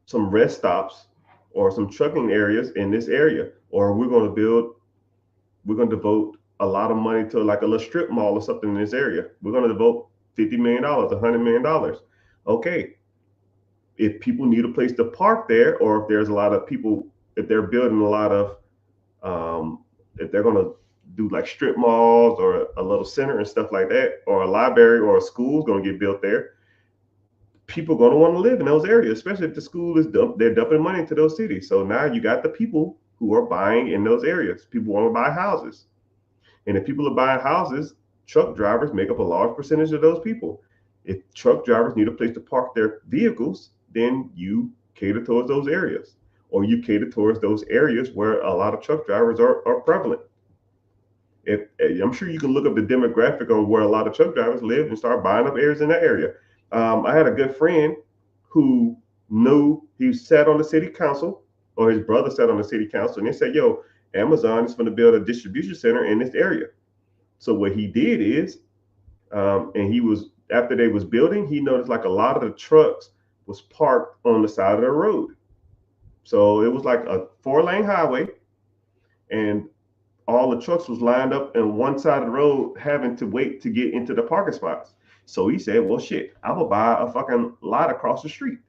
A: some rest stops or some trucking areas in this area, or we're going to devote a lot of money to like a little strip mall or something in this area. We're going to devote $50 million, $100 million. Okay, if people need a place to park there, or if there's a lot of people, if they're building a lot of, if they're going to do like strip malls or a little center and stuff like that, or a library or a school's going to get built there, people are going to want to live in those areas, especially if the school is they're dumping money into those cities. So now you got the people who are buying in those areas. People want to buy houses. And if people are buying houses, truck drivers make up a large percentage of those people. If truck drivers need a place to park their vehicles, then you cater towards those areas, or you cater towards those areas where a lot of truck drivers are prevalent. If I'm sure you can look up the demographic on where a lot of truck drivers live and start buying up areas in that area. I had a good friend who knew he sat on the city council, or his brother sat on the city council, and they said, "Yo, Amazon is going to build a distribution center in this area." So what he did is, and he was after they was building, he noticed like a lot of the trucks was parked on the side of the road. So it was like a 4-lane highway, and all the trucks was lined up on one side of the road, having to wait to get into the parking spots. So he said, "Well, shit, I'm gonna buy a fucking lot across the street."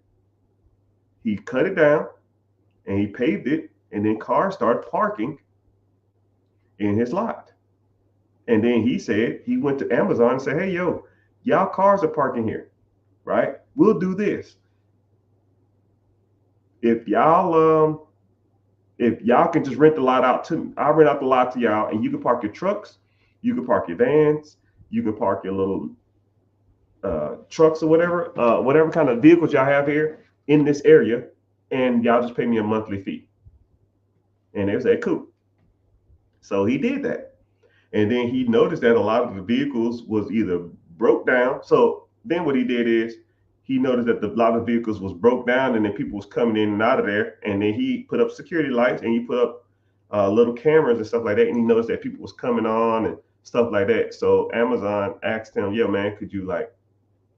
A: He cut it down and he paved it, and then cars started parking in his lot. And then he said he went to Amazon and said, "Hey, yo, y'all cars are parking here, right? We'll do this. If y'all can just rent the lot out to me, I'll rent out the lot to y'all, and you can park your trucks, you can park your vans, you can park your little trucks or whatever kind of vehicles y'all have here in this area, and y'all just pay me a monthly fee." And they said, "Cool." So he did that. And then he noticed that a lot of the vehicles was either broke down. So then what he did is he noticed that a lot of vehicles was broke down, and then people was coming in and out of there. And then he put up security lights and he put up little cameras and stuff like that. And he noticed that people was coming on and stuff like that. So Amazon asked him, "Yo, man, could you like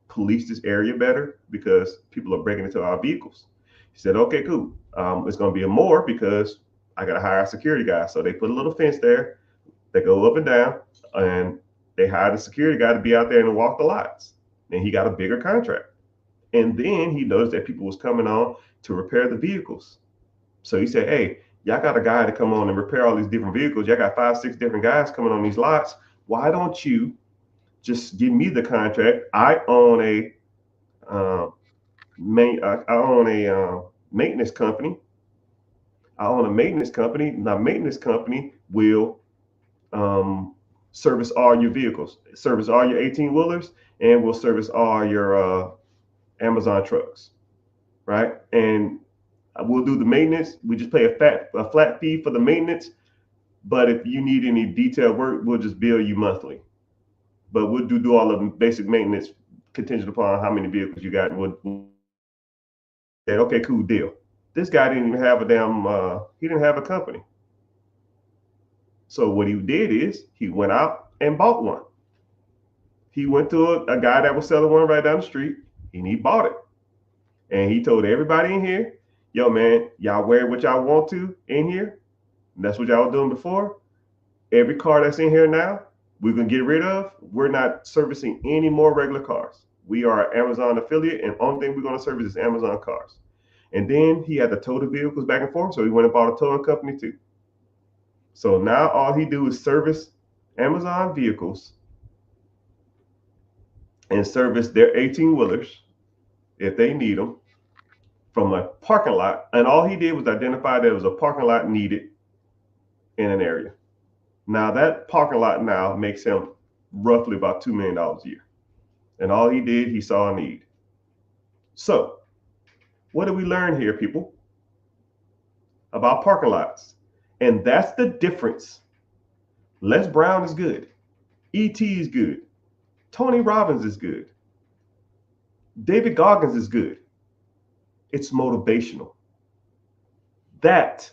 A: police this area better, because people are breaking into our vehicles?" He said, "Okay, cool. It's going to be a more because I got to hire a security guy." So they put a little fence there. They go up and down, and they hired a security guy to be out there and walk the lots. And he got a bigger contract. And then he noticed that people was coming on to repair the vehicles. So he said, "Hey, y'all got a guy to come on and repair all these different vehicles. Y'all got 5, 6 different guys coming on these lots. Why don't you just give me the contract? I own a I own a maintenance company. I own a maintenance company. My maintenance company will service all your vehicles, service all your 18 wheelers, and will service all your Amazon trucks, right? And we'll do the maintenance. We just pay a flat fee for the maintenance. But if you need any detailed work, we'll just bill you monthly. But we'll do all of the basic maintenance contingent upon how many vehicles you got." And we'll say, "Okay, cool, deal." This guy didn't even have a he didn't have a company. So what he did is he went out and bought one. He went to a guy that was selling one right down the street, and he bought it. And he told everybody in here, "Yo, man, y'all wear what y'all want to in here. And that's what y'all was doing before. Every car that's in here now we're going to get rid of. We're not servicing any more regular cars. We are an Amazon affiliate, and only thing we're going to service is Amazon cars. And then he had to tow the vehicles back and forth, so he went and bought a towing company too. So now all he do is service Amazon vehicles and service their 18-wheelers if they need them from a parking lot. And all he did was identify there was a parking lot needed in an area. Now that parking lot now makes him roughly about $2 million a year. And all he did, he saw a need. So what did we learn here, people? About parking lots. And that's the difference. Les Brown is good. E.T. is good. Tony Robbins is good. David Goggins is good. It's motivational. That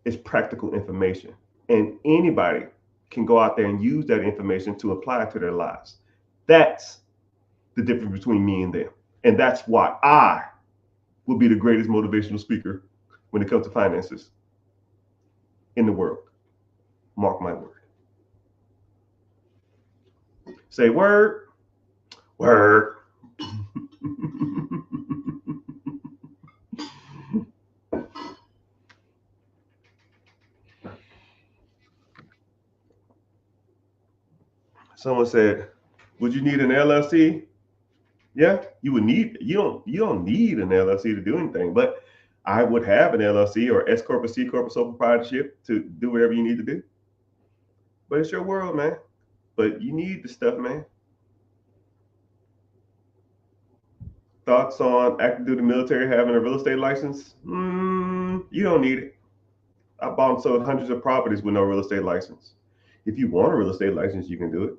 A: is practical information. And anybody can go out there and use that information to apply it to their lives. That's the difference between me and them. And that's why I will be the greatest motivational speaker when it comes to finances in the world. Mark my word. Say word. Word. Someone said, would you need an LLC? Yeah, you don't need an LLC to do anything, but I would have an LLC or S Corp or C Corp or sole proprietorship to do whatever you need to do. But it's your world, man. But you need the stuff, man. Thoughts on active duty military having a real estate license? You don't need it. I bought and sold hundreds of properties with no real estate license. If you want a real estate license, you can do it.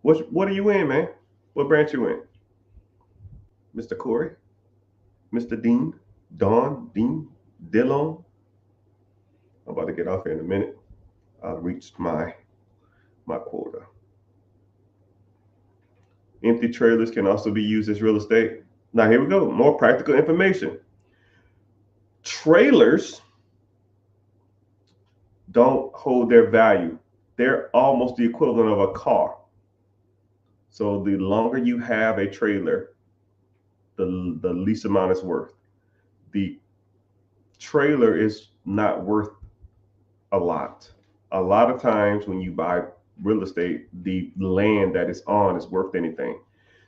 A: What are you in, man? What branch you in? Mr. Corey? Mr. Dean? Don? Dean? Dillon? I'm about to get off here in a minute. I've reached my quota. Empty trailers can also be used as real estate. Now here we go, more practical information. Trailers don't hold their value. They're almost the equivalent of a car. So the longer you have a trailer, the least amount it's worth. The trailer is not worth a lot. A lot of times when you buy real estate, the land that it's on is worth anything.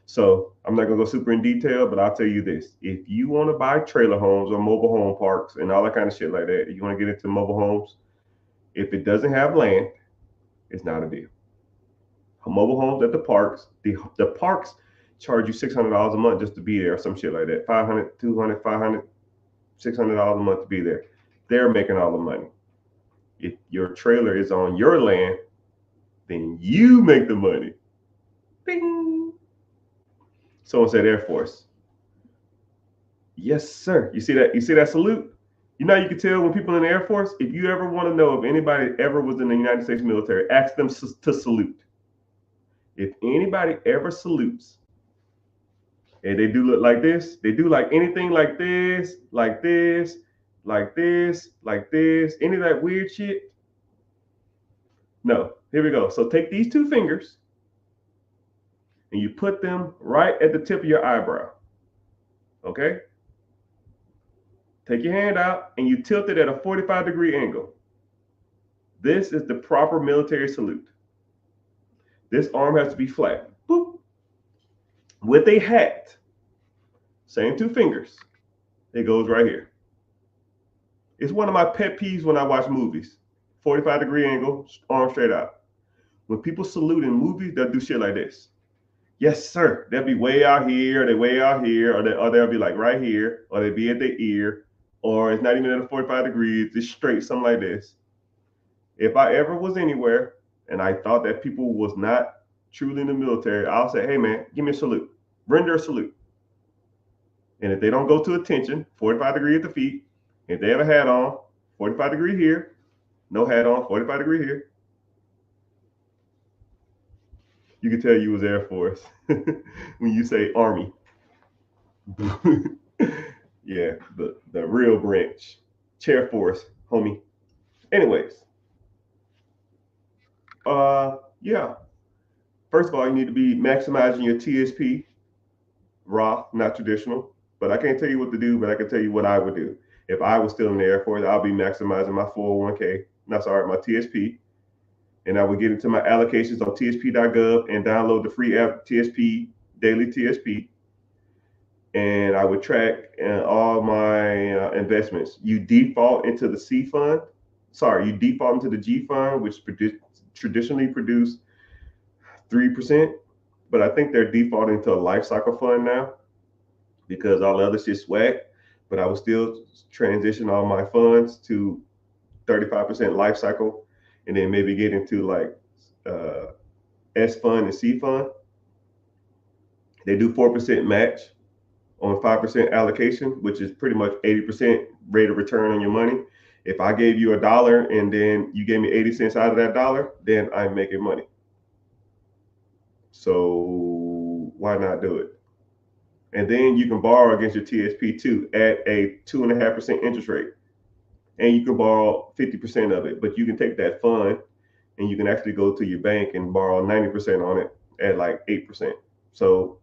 A: So I'm not gonna go super in detail, but I'll tell you this. If you want to buy trailer homes or mobile home parks and all that kind of shit like that, you want to get into mobile homes, if it doesn't have land, it's not a deal. Mobile homes at the parks, the parks charge you $600 a month just to be there or some shit like that. $500, $200, $500, $600 a month to be there. They're making all the money. If your trailer is on your land, then you make the money. Bing. Someone said Air Force. Yes, sir. You see that? You see that salute? You know, you can tell when people in the Air Force, if you ever want to know if anybody ever was in the United States military, ask them to salute. If anybody ever salutes, and they do look like this, they do like anything like this, like this, like this, like this, any of that weird shit. No, here we go. So take these two fingers and you put them right at the tip of your eyebrow. Okay? Take your hand out and you tilt it at a 45-degree angle. This is the proper military salute. This arm has to be flat. Boop. With a hat, same two fingers, it goes right here. It's one of my pet peeves when I watch movies. 45-degree angle, arm straight out. When people salute in movies, they'll do shit like this. Yes, sir. They'll be way out here, they're way out here, or they'll be like right here, or they'll be at their ear, or it's not even at a 45 degrees, it's straight, something like this. If I ever was anywhere and I thought that people was not truly in the military, I'll say, hey man, give me a salute. Render a salute. And if they don't go to attention, 45 degree at the feet. If they have a hat on, 45 degree here. No hat on, 45 degree here. You can tell you was Air Force when you say Army. Yeah, the real branch. Chair Force, homie. Anyways, yeah. First of all, you need to be maximizing your TSP, Roth, not traditional. But I can't tell you what to do, but I can tell you what I would do. If I was still in the Air Force, I'll be maximizing my 401k, not sorry, my TSP. And I would get into my allocations on tsp.gov and download the free app TSP, Daily TSP. And I would track all my investments. You default into the C fund. Sorry, you default into the G fund, which traditionally produce 3%. But I think they're defaulting to a life cycle fund now because all the other shit's whack. But I would still transition all my funds to 35% life cycle, and then maybe get into like S fund and C fund. They do 4% match on 5% allocation, which is pretty much 80% rate of return on your money. If I gave you $1 and then you gave me 80 cents out of that dollar, then I'm making money. So why not do it? And then you can borrow against your TSP too at a 2.5% interest rate. And you can borrow 50% of it, but you can take that fund and you can actually go to your bank and borrow 90% on it at like 8%. So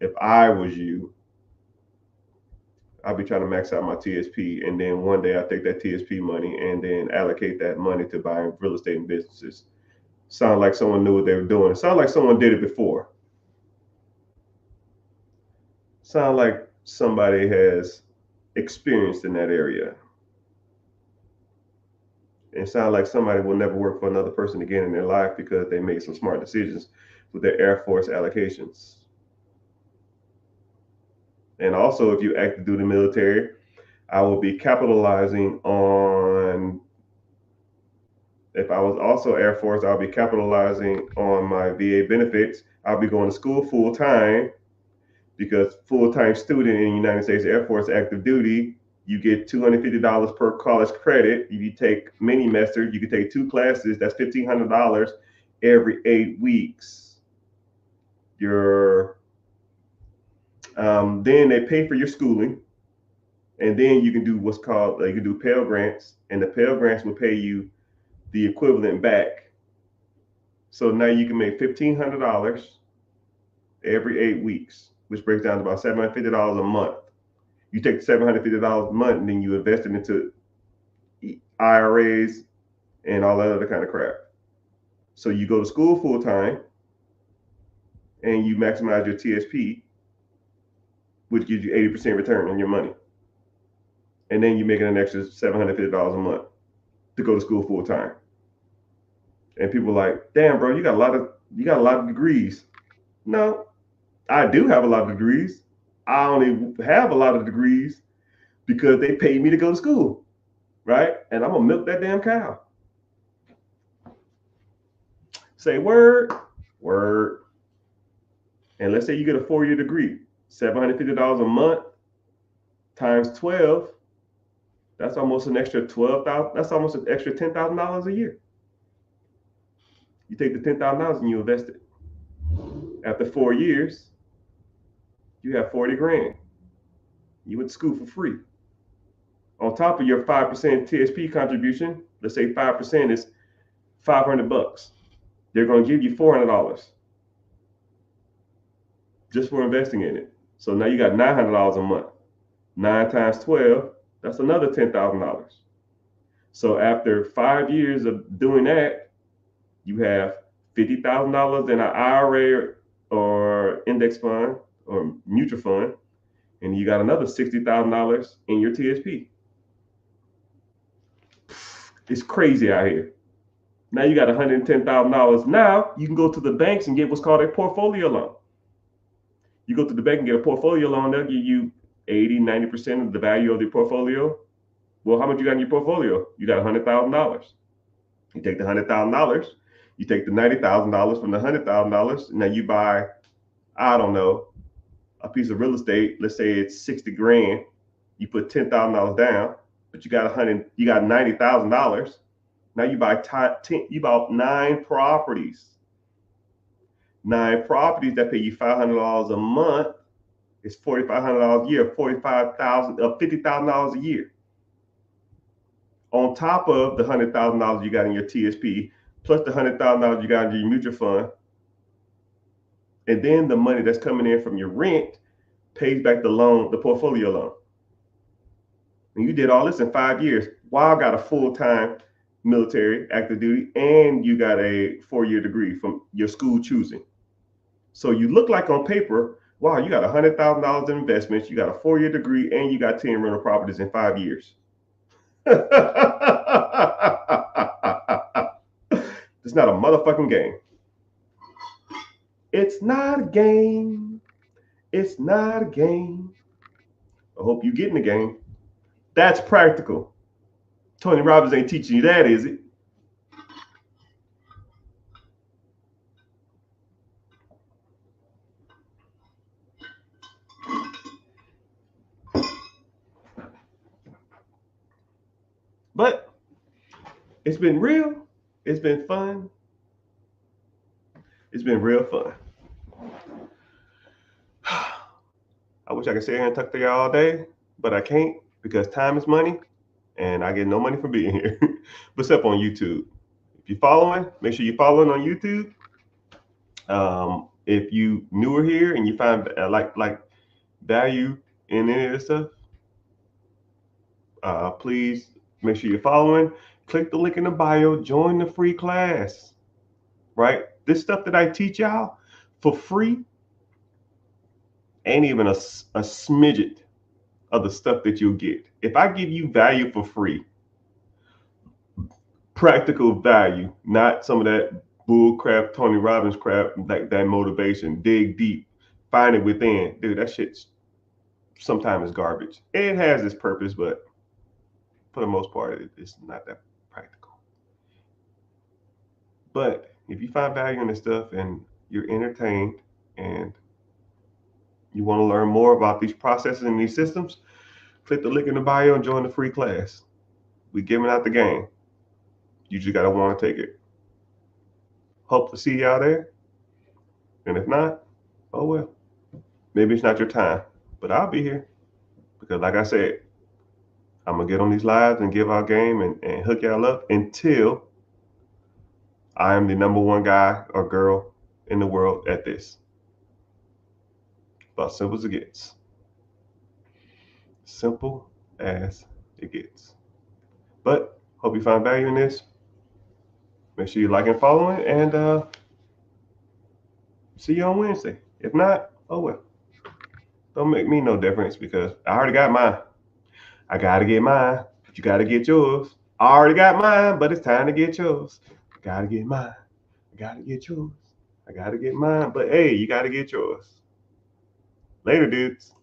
A: if I was you, I'll be trying to max out my TSP, and then one day I take that TSP money and then allocate that money to buying real estate and businesses. Sound like someone knew what they were doing. Sound like someone did it before. Sound like somebody has experienced in that area. And sound like somebody will never work for another person again in their life because they made some smart decisions with their Air Force allocations. And also, if you active duty military, I will be capitalizing on, if I was also Air Force, I'll be capitalizing on my VA benefits. I'll be going to school full time because full-time student in the United States Air Force active duty, you get $250 per college credit. If you take mini semester, you can take 2 classes. That's $1,500 every 8 weeks. Then they pay for your schooling, and then you can do what's called you can do Pell Grants, and the Pell Grants will pay you the equivalent back. So now you can make $1,500 every 8 weeks, which breaks down to about $750 a month. You take the $750 a month and then you invest it into IRAs and all that other kind of crap. So you go to school full time and you maximize your TSP, which gives you 80% return on your money. And then you're making an extra $750 a month to go to school full time. And people are like, damn, bro, you got a lot of degrees. No, I do have a lot of degrees. I only have a lot of degrees because they paid me to go to school, right? And I'm gonna milk that damn cow. Say word. And let's say you get a 4-year degree, $750 a month times 12. That's almost an extra $12,000. That's almost an extra $10,000 a year. You take the $10,000 and you invest it. After 4 years, you have 40 grand. You went to school for free. On top of your 5% TSP contribution, let's say 5% is $500. They're going to give you $400 just for investing in it. So now you got $900 a month. 9 times 12, that's another $10,000. So after 5 years of doing that, you have $50,000 in an IRA or index fund or mutual fund, and you got another $60,000 in your TSP. It's crazy out here. Now you got $110,000. Now you can go to the banks and get what's called a portfolio loan. You go to the bank and get a portfolio loan, they'll give you 80, 90% of the value of the portfolio. Well, how much you got in your portfolio? You got $100,000. You take the $100,000, you take the $90,000 from the $100,000. Now you buy, I don't know, a piece of real estate. Let's say it's 60 grand. You put $10,000 down, but you got $90,000. Now you buy 9 properties. 9 properties that pay you $500 a month. It's $4,500 a year, $50,000 a year. on top of the $100,000 you got in your TSP, plus the $100,000 you got in your mutual fund, and then the money that's coming in from your rent pays back the loan, the portfolio loan. And you did all this in 5 years while got a full-time military active duty, and you got a 4-year degree from your school choosing. So you look like on paper, wow, you got $100,000 in investments, you got a 4-year degree, and you got 10 rental properties in 5 years. It's not a motherfucking game. It's not a game. It's not a game. I hope you get in the game. That's practical. Tony Robbins ain't teaching you that, is it? But it's been real. It's been fun. It's been real fun. I wish I could sit here and talk to y'all all day, but I can't because time is money and I get no money for being here, except on YouTube. If you're following, make sure you're following on YouTube. If you newer here and you find like value in any of this stuff, please make sure you're following. Click the link in the bio, join the free class, right? This stuff that I teach y'all for free ain't even a smidget of the stuff that you'll get. If I give you value for free, practical value, not some of that bull crap, Tony Robbins crap, like that motivation, dig deep, find it within. Dude, that shit's sometimes garbage. It has its purpose, but for the most part, it's not that practical. But if you find value in this stuff and you're entertained and you want to learn more about these processes and these systems, click the link in the bio and join the free class. We're giving out the game. You just got to want to take it. Hope to see y'all there. And if not, oh well. Maybe it's not your time, but I'll be here. Because like I said, I'm going to get on these lives and give our game and hook y'all up until I am the #1 guy or girl in the world at this. About simple as it gets. Simple as it gets. But hope you find value in this. Make sure you like and following, and see you on Wednesday. If not, oh well. Don't make me no difference because I already got mine. I gotta get mine, but you gotta get yours. I already got mine, but it's time to get yours. I gotta get mine. I gotta get yours. I gotta get mine, but hey, you gotta get yours. Later, dudes.